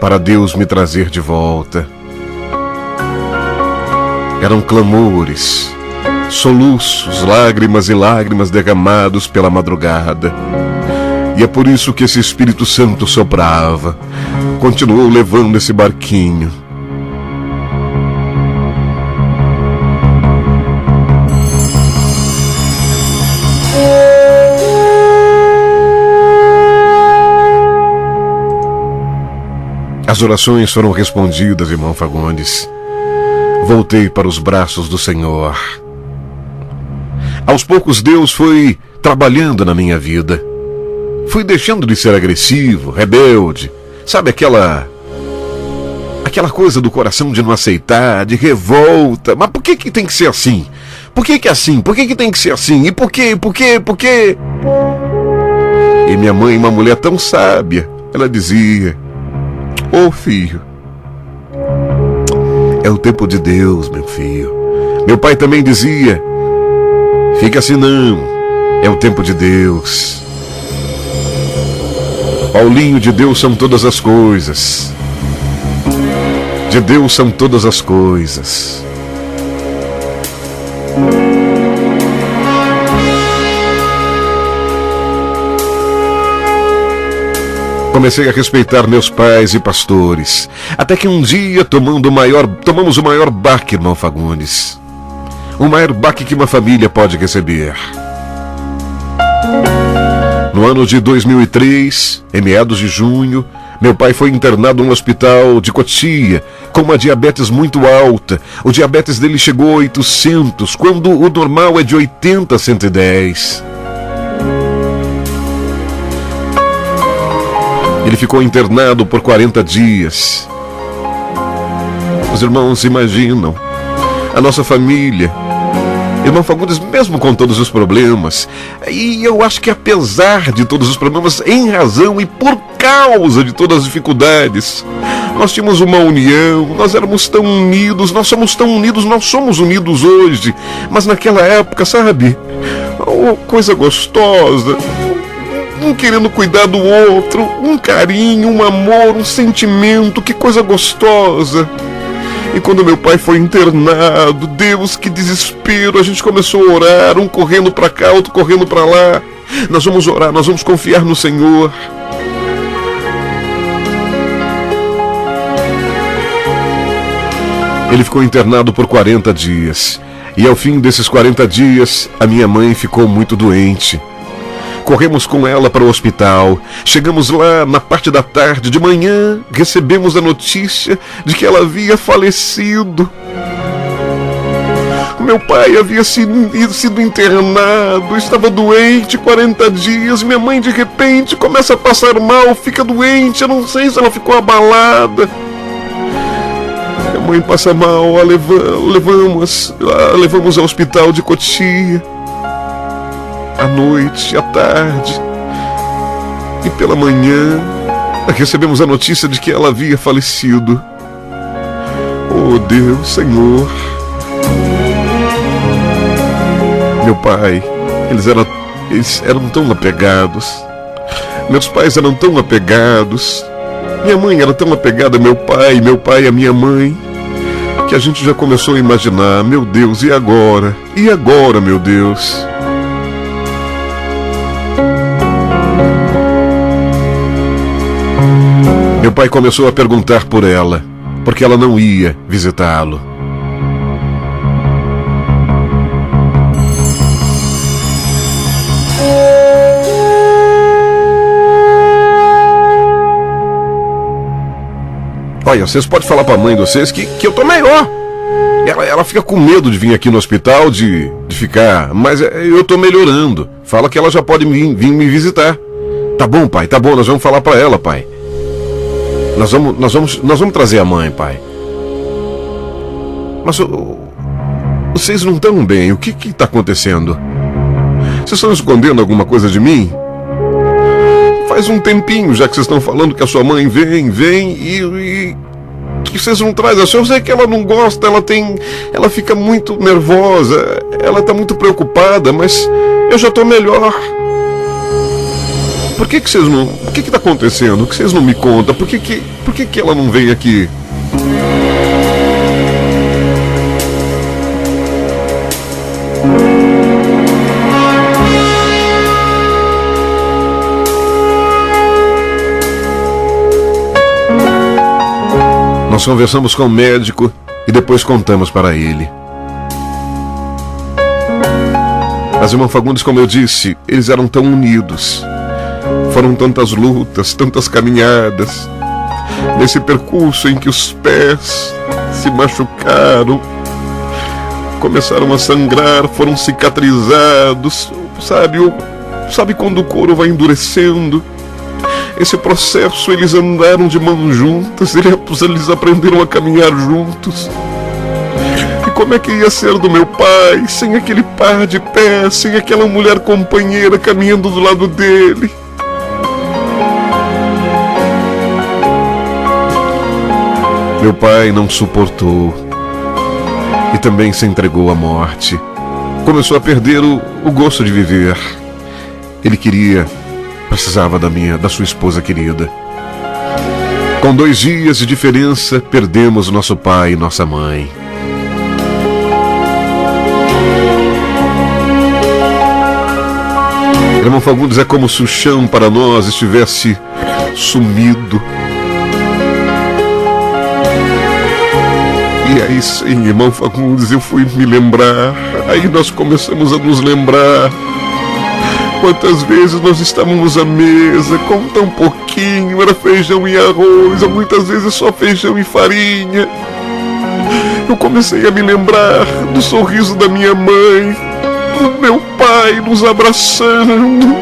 A: para Deus me trazer de volta. Eram clamores, soluços, lágrimas e lágrimas derramados pela madrugada. E é por isso que esse Espírito Santo soprava, continuou levando esse barquinho. As orações foram respondidas, irmão Fagundes. Voltei para os braços do Senhor. Aos poucos Deus foi trabalhando na minha vida. Fui deixando de ser agressivo, rebelde. Sabe aquela coisa do coração de não aceitar, de revolta. Mas por que tem que ser assim? Por que é assim? Por que tem que ser assim? E por quê? Por quê? E minha mãe, uma mulher tão sábia, ela dizia: ô filho, é o tempo de Deus, meu filho. Meu pai também dizia: fica assim não, é o tempo de Deus. Paulinho, de Deus são todas as coisas. De Deus são todas as coisas. Comecei a respeitar meus pais e pastores. Até que um dia tomamos o maior baque, irmão Fagundes. O maior baque que uma família pode receber. No ano de 2003, em meados de junho, meu pai foi internado no hospital de Cotia com uma diabetes muito alta. O diabetes dele chegou a 800, quando o normal é de 80 a 110. Ele ficou internado por 40 dias. Os irmãos imaginam, a nossa família, irmão Fagundes, mesmo com todos os problemas, e eu acho que apesar de todos os problemas, em razão e por causa de todas as dificuldades, Nós tínhamos uma união, nós éramos tão unidos, nós somos tão unidos, nós somos unidos hoje. Mas naquela época, sabe, oh, coisa gostosa, um querendo cuidar do outro, um carinho, um amor, um sentimento, que coisa gostosa. E quando meu pai foi internado, Deus, que desespero, a gente começou a orar, um correndo para cá, outro correndo para lá. Nós vamos orar, nós vamos confiar no Senhor. Ele ficou internado por 40 dias. E ao fim desses 40 dias, a minha mãe ficou muito doente. Corremos com ela para o hospital. Chegamos lá na parte da tarde. De manhã, recebemos a notícia de que ela havia falecido. Meu pai havia sido internado, estava doente 40 dias. Minha mãe, de repente, começa a passar mal, fica doente. Eu não sei se ela ficou abalada. Minha mãe passa mal, a levamos ao hospital de Cotia. À noite, à tarde e pela manhã, recebemos a notícia de que ela havia falecido. Oh Deus, Senhor. Meu pai, eles eram tão apegados. Meus pais eram tão apegados. Minha mãe era tão apegada ao meu pai à minha mãe, que a gente já começou a imaginar: meu Deus, e agora? E agora, meu Deus? Meu pai começou a perguntar por ela, porque ela não ia visitá-lo. Olha, vocês podem falar pra mãe de vocês que eu tô melhor. Ela fica com medo de vir aqui no hospital, de ficar, mas eu tô melhorando. Fala que ela já pode vir me visitar. Tá bom, pai, tá bom, nós vamos falar pra ela, pai. Nós vamos trazer a mãe, pai. Mas vocês não estão bem. O que está acontecendo? Vocês estão escondendo alguma coisa de mim? Faz um tempinho já que vocês estão falando que a sua mãe vem e que vocês não trazem. Eu sei que ela não gosta, ela fica muito nervosa, ela está muito preocupada, mas eu já estou melhor. Por que vocês não... O que está acontecendo? O que vocês não me contam? Por que ela não vem aqui? Nós conversamos com o médico e depois contamos para ele. Mas, irmão Fagundes, como eu disse, eles eram tão unidos. Foram tantas lutas, tantas caminhadas, nesse percurso em que os pés se machucaram, começaram a sangrar, foram cicatrizados, sabe quando o couro vai endurecendo? Esse processo, eles andaram de mãos juntas, eles aprenderam a caminhar juntos. E como é que ia ser do meu pai, sem aquele par de pés, sem aquela mulher companheira caminhando do lado dele? Meu pai não suportou e também se entregou à morte. Começou a perder o gosto de viver. Ele precisava da sua esposa querida. Com 2 dias de diferença, perdemos nosso pai e nossa mãe. Irmão Fagundes, é como se o chão para nós estivesse sumido. E aí sim, irmão Fagundes, eu fui me lembrar. Aí nós começamos a nos lembrar quantas vezes nós estávamos à mesa com tão pouquinho, era feijão e arroz, ou muitas vezes só feijão e farinha. Eu comecei a me lembrar do sorriso da minha mãe, do meu pai nos abraçando.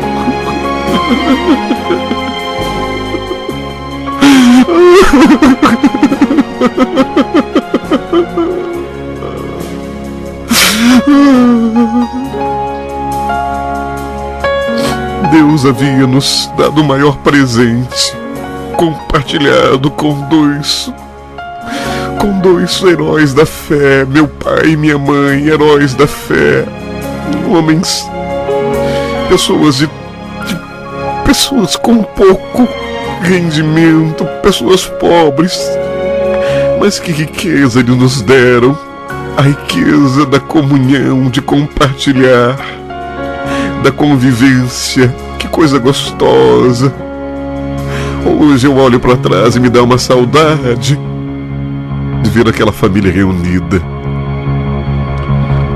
A: Deus havia nos dado o maior presente, compartilhado com dois heróis da fé, meu pai e minha mãe, heróis da fé, homens, pessoas com pouco rendimento, pessoas pobres, mas que riqueza eles nos deram, a riqueza da comunhão, de compartilhar, da convivência, que coisa gostosa. Hoje eu olho para trás e me dá uma saudade de ver aquela família reunida.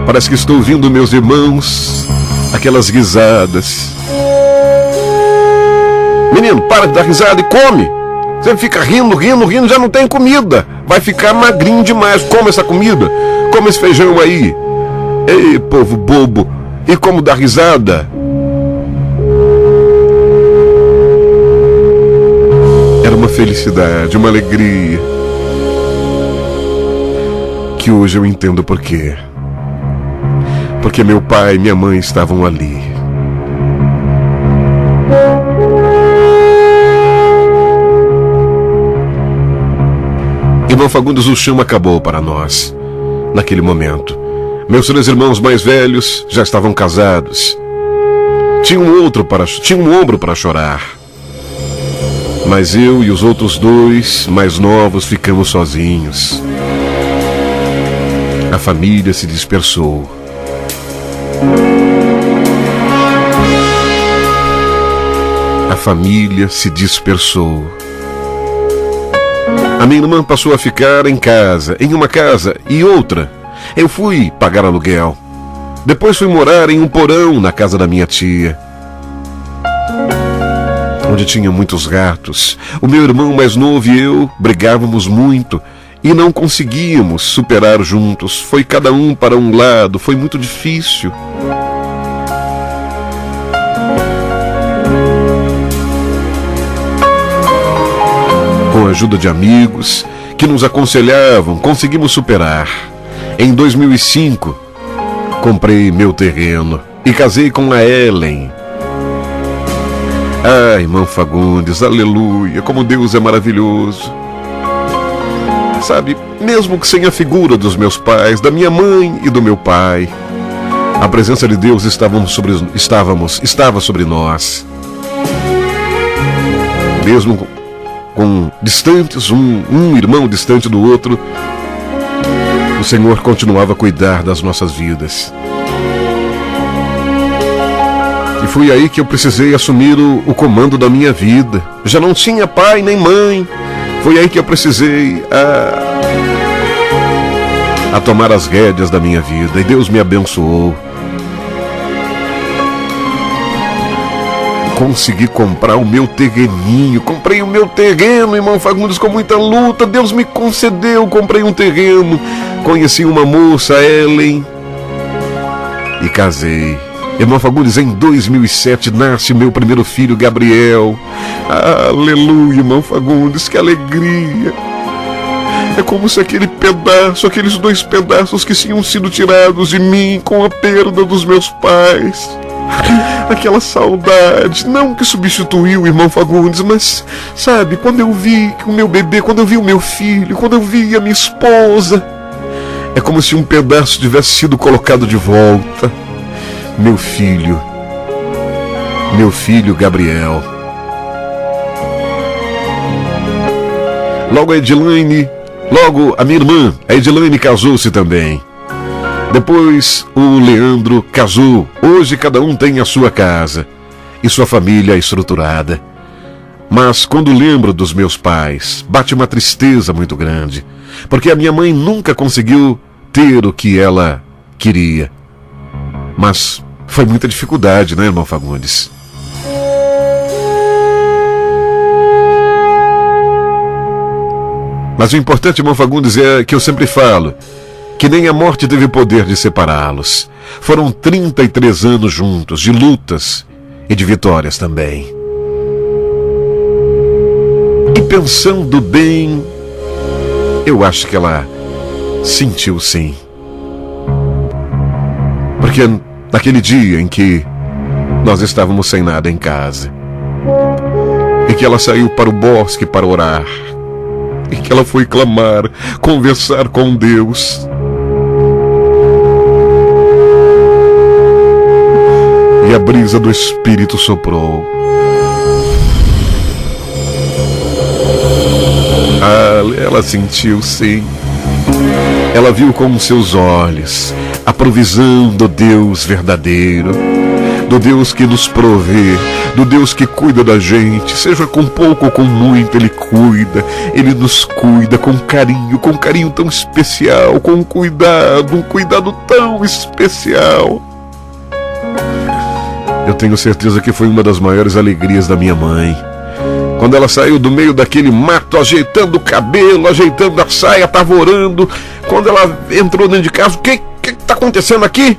A: Parece que estou ouvindo meus irmãos, aquelas risadas. Menino, para de dar risada e come. Você fica rindo, já não tem comida. Vai ficar magrinho demais. Come essa comida, come esse feijão aí. Ei, povo bobo. E como dar risada? Era uma felicidade, uma alegria, que hoje eu entendo por quê. Porque meu pai e minha mãe estavam ali. Irmão Fagundes, o chão acabou para nós naquele momento. Meus 3 irmãos mais velhos já estavam casados. Tinha um ombro para chorar. Mas eu e os outros 2 mais novos ficamos sozinhos. A família se dispersou. A família se dispersou. A minha irmã passou a ficar em uma casa e outra. Eu fui pagar aluguel. Depois fui morar em um porão na casa da minha tia, onde tinha muitos gatos. O meu irmão mais novo e eu brigávamos muito e não conseguíamos superar juntos. Foi cada um para um lado, foi muito difícil. Com a ajuda de amigos que nos aconselhavam, conseguimos superar. Em 2005, comprei meu terreno e casei com a Ellen. Ah, irmão Fagundes, aleluia, como Deus é maravilhoso. Sabe, mesmo que sem a figura dos meus pais, da minha mãe e do meu pai, a presença de Deus estava sobre nós. Mesmo com distantes, um irmão distante do outro, o Senhor continuava a cuidar das nossas vidas. E foi aí que eu precisei assumir o comando da minha vida. Já não tinha pai nem mãe. Foi aí que eu precisei a tomar as rédeas da minha vida. E Deus me abençoou. Consegui comprar o meu terreninho. Comprei o meu terreno, irmão Fagundes, com muita luta. Deus me concedeu, comprei um terreno. Conheci uma moça, Ellen, e casei. Irmão Fagundes, em 2007 nasce meu primeiro filho, Gabriel. Aleluia, irmão Fagundes, que alegria. É como se aqueles 2 pedaços que tinham sido tirados de mim com a perda dos meus pais. Aquela saudade, não que substituiu o irmão Fagundes, mas, sabe, quando eu vi o meu bebê, quando eu vi o meu filho, quando eu vi a minha esposa, é como se um pedaço tivesse sido colocado de volta. Meu filho Gabriel. Logo a minha irmã, a Edilane, casou-se também. Depois o Leandro casou. Hoje cada um tem a sua casa e sua família estruturada. Mas quando lembro dos meus pais, bate uma tristeza muito grande, porque a minha mãe nunca conseguiu ter o que ela queria. Mas foi muita dificuldade, né, irmão Fagundes? Mas o importante, irmão Fagundes, é que eu sempre falo que nem a morte teve poder de separá-los. Foram 33 anos juntos, de lutas e de vitórias também. E pensando bem, eu acho que ela sentiu sim. Porque naquele dia em que nós estávamos sem nada em casa, e que ela saiu para o bosque para orar, e que ela foi clamar, conversar com Deus. E a brisa do Espírito soprou. Ela sentiu, sim. Ela viu com seus olhos a provisão do Deus verdadeiro, do Deus que nos provê, do Deus que cuida da gente, seja com pouco ou com muito, Ele cuida, Ele nos cuida com carinho tão especial, com um cuidado tão especial. Eu tenho certeza que foi uma das maiores alegrias da minha mãe, quando ela saiu do meio daquele mato, ajeitando o cabelo, ajeitando a saia, estava orando. Quando ela entrou dentro de casa, o que está acontecendo aqui?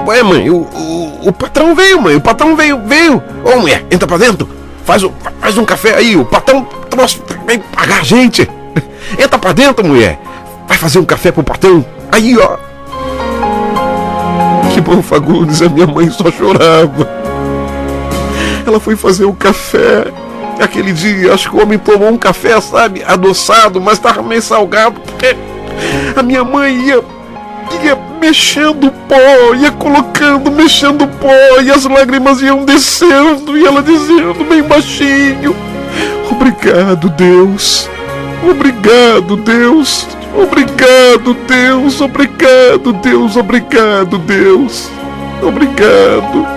A: Ué, mãe, o patrão veio, mãe, o patrão veio. Ô, mulher, entra pra dentro, faz um café aí, o patrão trouxe, vem pagar a gente. Entra pra dentro, mulher, vai fazer um café pro patrão. Aí, ó. Que bom, Fagundes, a minha mãe só chorava. Ela foi fazer o café. Aquele dia, acho que o homem tomou um café, sabe, adoçado, mas estava meio salgado, porque a minha mãe ia mexendo o pó, ia colocando, mexendo o pó, e as lágrimas iam descendo, e ela dizendo bem baixinho: obrigado, Deus. Obrigado, Deus. Obrigado, Deus. Obrigado, Deus. Obrigado, Deus. Obrigado.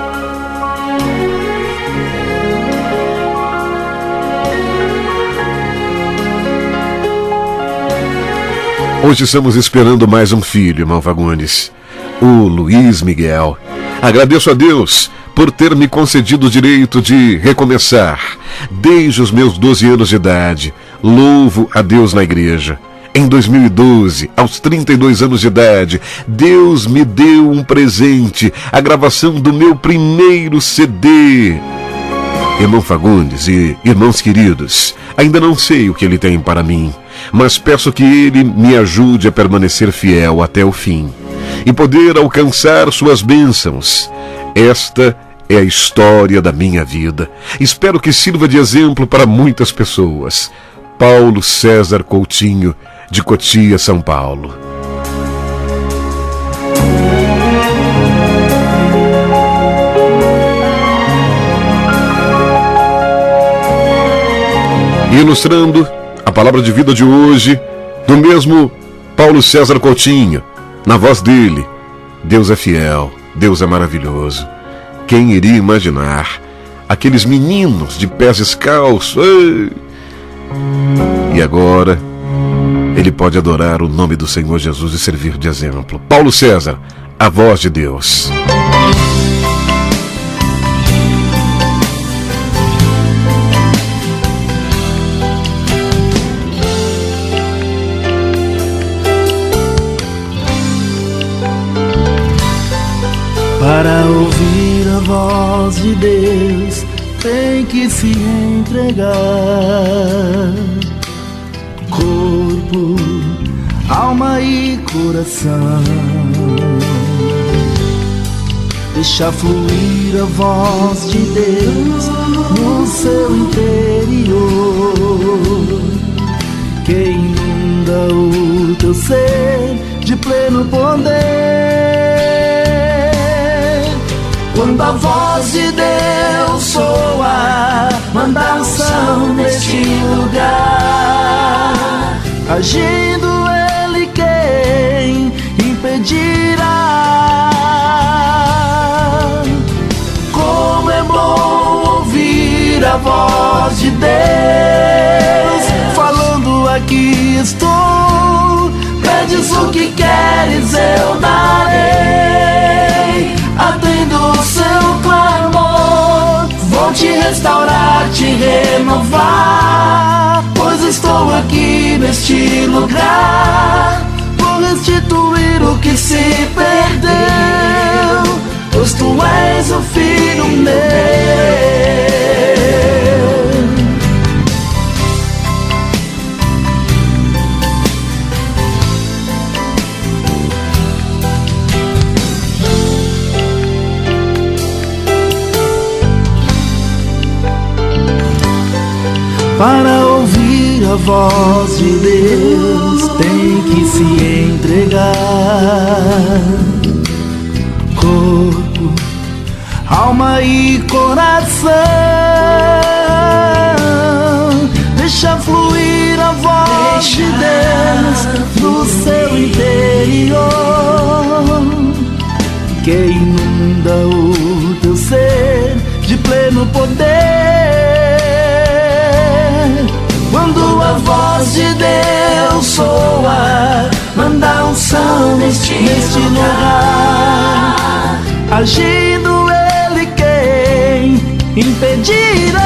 A: Hoje estamos esperando mais um filho, irmão Fagundes, o Luiz Miguel. Agradeço a Deus por ter me concedido o direito de recomeçar desde os meus 12 anos de idade. Louvo a Deus na igreja. Em 2012, aos 32 anos de idade, Deus me deu um presente, a gravação do meu primeiro CD. Irmão Fagundes e irmãos queridos, ainda não sei o que Ele tem para mim, mas peço que Ele me ajude a permanecer fiel até o fim e poder alcançar suas bênçãos. Esta é a história da minha vida. Espero que sirva de exemplo para muitas pessoas. Paulo César Coutinho, de Cotia, São Paulo. E ilustrando a palavra de vida de hoje, do mesmo Paulo César Coutinho, na voz dele: Deus é fiel, Deus é maravilhoso. Quem iria imaginar aqueles meninos de pés descalços? Ei! E agora ele pode adorar o nome do Senhor Jesus e servir de exemplo. Paulo César, a voz de Deus.
B: Para ouvir a voz de Deus, tem que se entregar. Corpo, alma e coração. Deixa fluir a voz de Deus no seu interior, que inunda o teu ser de pleno poder. Quando a voz de Deus soa, manda unção neste lugar. Agindo Ele, quem impedirá? Como é bom ouvir a voz de Deus falando: aqui estou, pedes o que queres, eu darei. Atendo o seu clamor, vou te restaurar, te renovar, pois estou aqui neste lugar. Vou restituir o que se perdeu, pois tu és o filho meu. Para ouvir a voz de Deus tem que se entregar. Corpo, alma e coração, deixa fluir a voz de Deus no seu interior, que inunda o teu ser de pleno poder. Quando a voz de Deus soa, manda unção neste lugar. Agindo Ele, quem impedirá?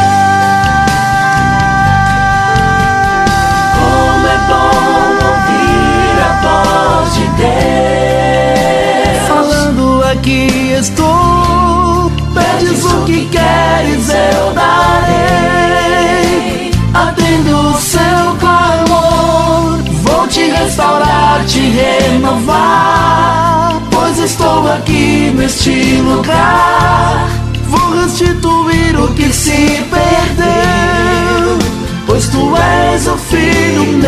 B: Como é bom ouvir a voz de Deus falando: aqui estou, pedes o que queres, eu darei. Atendo o seu clamor, vou te restaurar, te renovar, pois estou aqui neste lugar. Vou restituir o que se perdeu, pois tu és o Filho meu.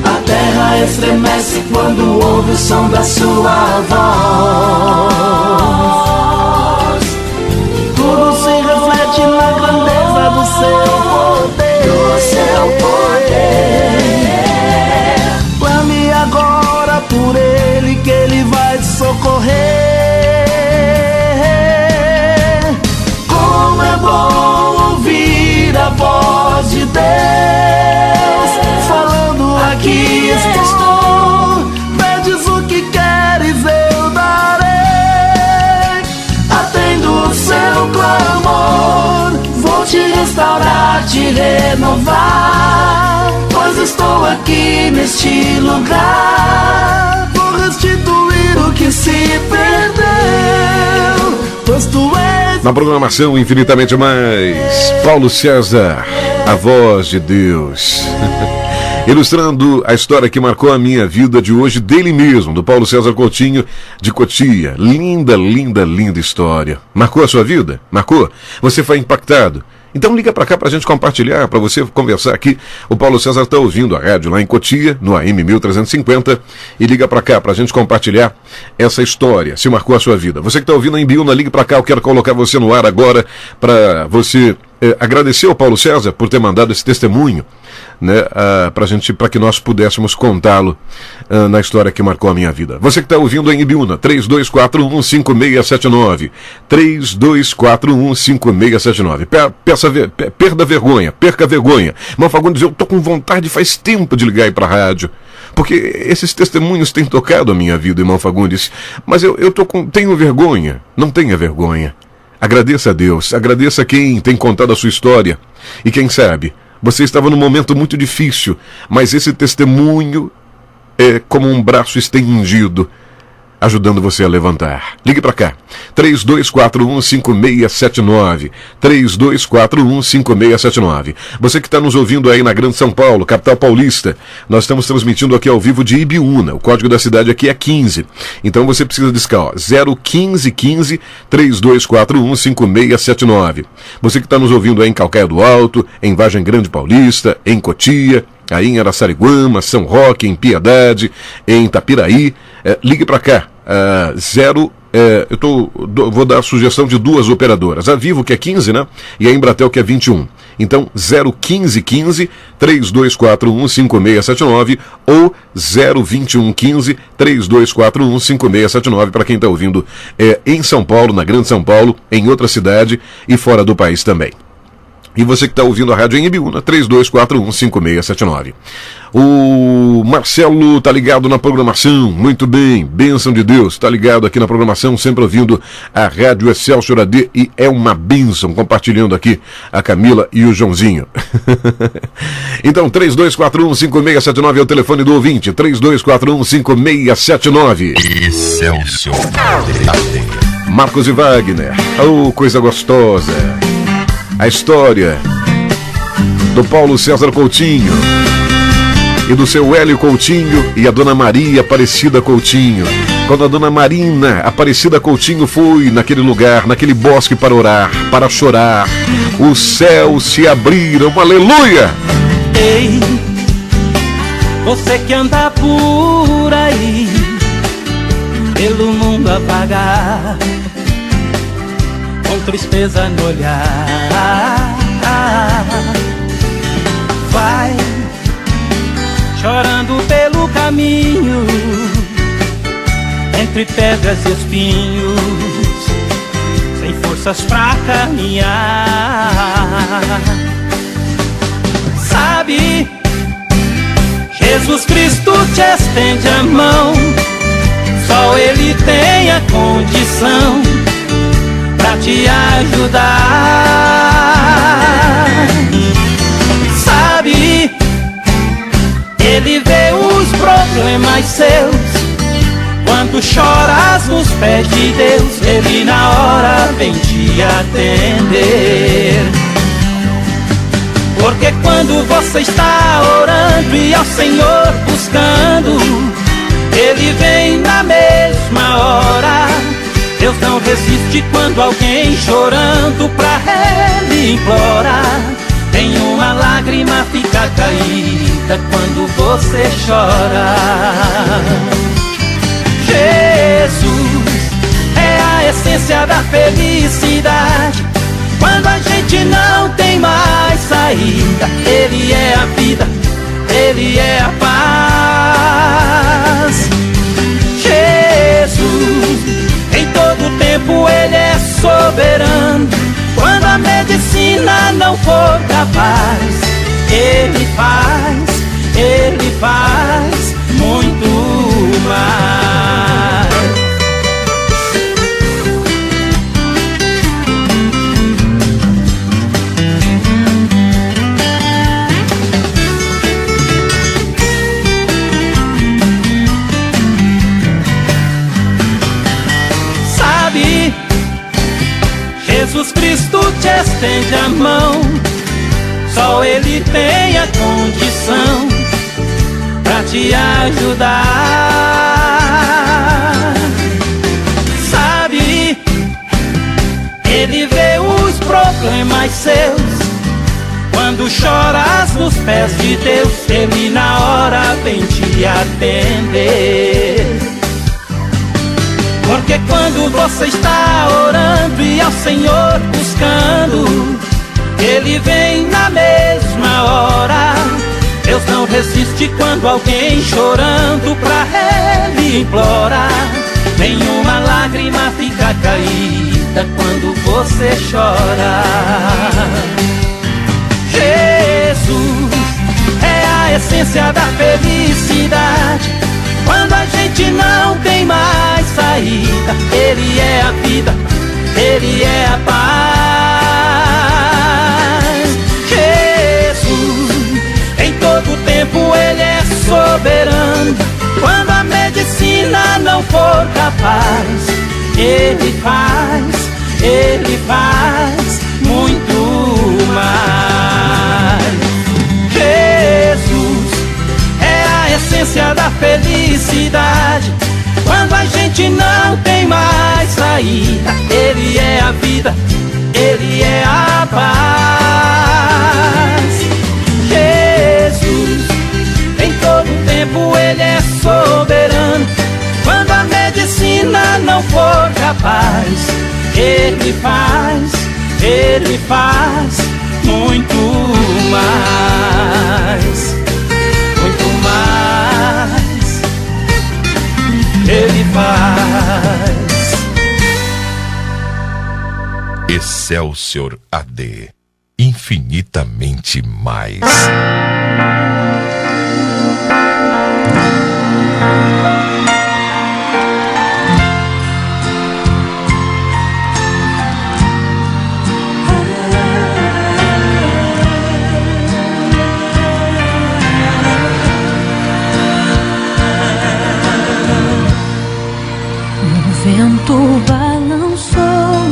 B: A terra estremece quando ouve o som da sua voz. Tudo se reflete na grandeza do seu poder. Do seu poder. Clame agora por Ele, que Ele vai te socorrer. Como é bom ouvir a voz de Deus falando: aqui estou, pedes o que queres, eu darei. Atendo o seu clamor, vou te restaurar, te renovar, pois estou aqui neste lugar. Vou restituir o que se perdeu, pois tu és.
A: Na programação Infinitamente Mais, Paulo César, a voz de Deus. Ilustrando a história que marcou a minha vida de hoje, dele mesmo, do Paulo César Coutinho, de Cotia. Linda, linda, linda história. Marcou a sua vida? Marcou? Você foi impactado? Então liga pra cá pra gente compartilhar, pra você conversar aqui. O Paulo César tá ouvindo a rádio lá em Cotia, no AM 1350, e liga pra cá pra gente compartilhar essa história, se marcou a sua vida. Você que tá ouvindo em Biúna, liga pra cá, eu quero colocar você no ar agora pra você agradecer ao Paulo César por ter mandado esse testemunho, né, para que nós pudéssemos contá-lo na história que marcou a minha vida. Você que está ouvindo em Ibiúna, 32415679, 32415679. Perca vergonha. Irmão Fagundes, eu tô com vontade faz tempo de ligar aí para a rádio, porque esses testemunhos têm tocado a minha vida, irmão Fagundes, mas eu tenho vergonha. Não tenha vergonha. Agradeça a Deus, agradeça a quem tem contado a sua história. E quem sabe, você estava num momento muito difícil, mas esse testemunho é como um braço estendido, ajudando você a levantar. Ligue para cá, 32415679, 32415679. Você que está nos ouvindo aí na Grande São Paulo, capital paulista, nós estamos transmitindo aqui ao vivo de Ibiúna. O código da cidade aqui é 15. Então você precisa discar, ó, 01515 32415679. Você que está nos ouvindo aí em Calcaia do Alto, em Vargem Grande Paulista, em Cotia, aí em Araçariguama, São Roque, em Piedade, em Itapiraí, ligue para cá, vou dar a sugestão de duas operadoras, a Vivo, que é 15, né, e a Embratel, que é 21. Então 01515 32415679 ou 02115 32415679 para quem está ouvindo em São Paulo, na Grande São Paulo, em outra cidade e fora do país também. E você que está ouvindo a rádio em Ibiúna, 32415679. O Marcelo está ligado na programação, muito bem, bênção de Deus, está ligado aqui na programação, sempre ouvindo a Rádio Excelsior AD, e é uma bênção, compartilhando aqui a Camila e o Joãozinho. Então, 32415679 é o telefone do ouvinte, 32415679. Excelsior. Marcos e Wagner, oh, coisa gostosa. A história do Paulo César Coutinho e do seu Hélio Coutinho e a dona Maria Aparecida Coutinho. quando a dona Marina Aparecida Coutinho foi naquele lugar, naquele bosque para orar, para chorar, os céus se abriram, aleluia!
C: Ei, você que anda por aí, pelo mundo a vagar, com tristeza no olhar, vai chorando pelo caminho, entre pedras e espinhos, sem forças pra caminhar. Sabe, Jesus Cristo te estende a mão, só Ele tem a condição pra te ajudar. Sabe, Ele vê os problemas seus, quando choras nos pés de Deus, Ele na hora vem te atender. Porque quando você está orando e ao Senhor buscando, Ele vem na mesma hora. Deus não resiste quando alguém chorando pra Ele implora. Tem uma lágrima fica caída quando você chora. Jesus é a essência da felicidade. Quando a gente não tem mais saída, Ele é a vida, Ele é a paz. Jesus, em todo tempo Ele é soberano. Quando a medicina não for capaz, Ele faz muito mais. Jesus Cristo te estende a mão, só Ele tem a condição pra te ajudar. Sabe, Ele vê os problemas seus, quando choras nos pés de Deus, Ele na hora vem te atender. Porque quando você está orando e ao Senhor buscando, Ele vem na mesma hora. Deus não resiste quando alguém chorando pra Ele implora. Nenhuma lágrima fica caída quando você chora. Jesus é a essência da felicidade. Quando a gente não tem mais saída, Ele é a vida, Ele é a paz. Jesus, em todo tempo Ele é soberano. Quando a medicina não for capaz, Ele faz muito mais. Jesus é a essência da felicidade. Quando a gente não tem mais saída, Ele é a vida, Ele é a paz. Jesus, em todo tempo Ele é soberano. Quando a medicina não for capaz, Ele faz muito mais. Muito mais, Ele faz.
D: Excelsior AD, infinitamente mais.
E: vento balançou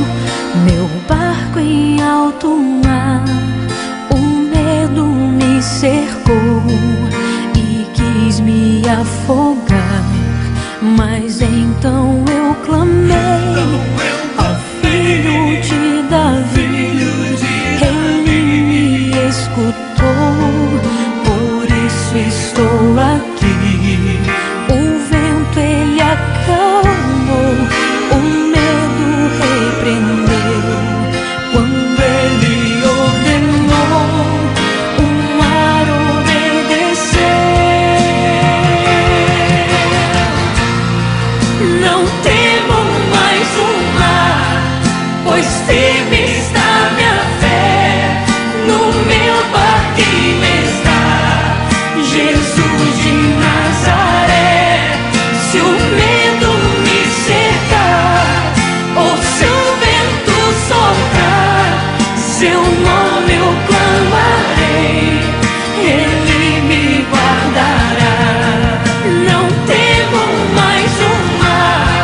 E: meu barco em alto mar. O medo me cercou e quis me afogar, mas então escutou, por isso estou aqui. O vento ele acalmou, o medo repreendeu. Quando ele ordenou, o mar obedeceu. Não temo mais o mar, pois firme está minha fé. No meu barquinho está Jesus de Nazaré. Se o medo me cercar, ou se o vento soprar, seu nome eu clamarei, Ele me guardará. Não temo mais o mar,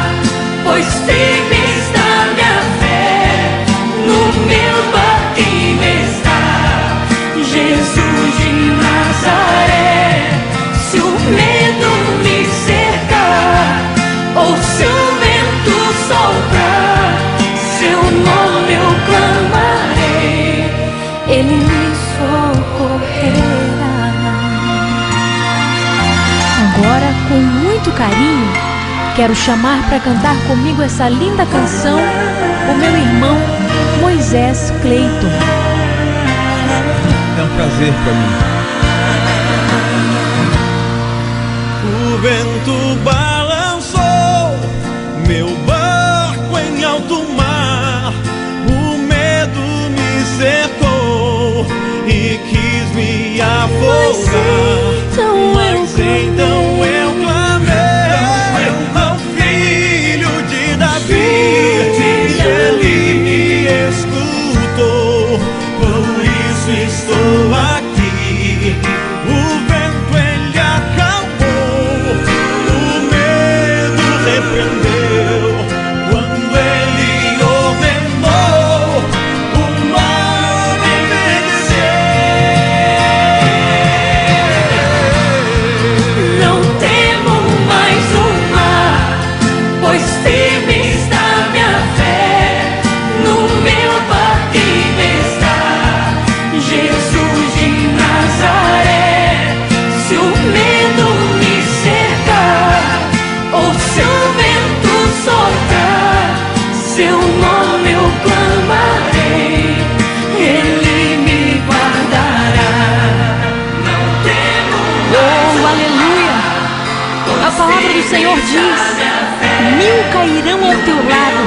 E: pois firme está minha fé. No meu barquinho está Jesus de Nazaré. Se o medo me cercar, ou se o vento soprar, seu nome eu clamarei, Ele me socorrerá. Agora, com muito carinho, quero chamar para cantar comigo essa linda canção o meu irmão Moisés Cleiton.
C: É um prazer para mim. O vento balançou meu barco em alto mar, o medo me cercou e quis me afogar. Mas então eu clamei ao filho de Davi, e ele me escutou, por isso estou aqui. O vento ele acalmou, o medo repreendeu. Quando ele ordenou, o mar obedeceu. Não temo mais o mar, pois firme está minha fé. No meu barquinho está Jesus de Nazaré. Se o medo me cercar, ou se o vento soprar, seu nome eu clamarei, Ele me guardará. Não temo mais.
E: Oh, aleluia! A palavra do Senhor diz: 1000 cairão ao teu lado,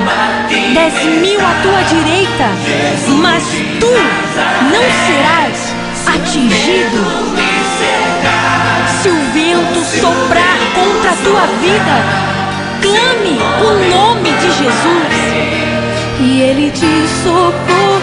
E: 10.000 à tua direita, mas tu não serás atingido. Se o vento soprar contra a tua vida, clame o nome de Jesus e Ele te socorrerá.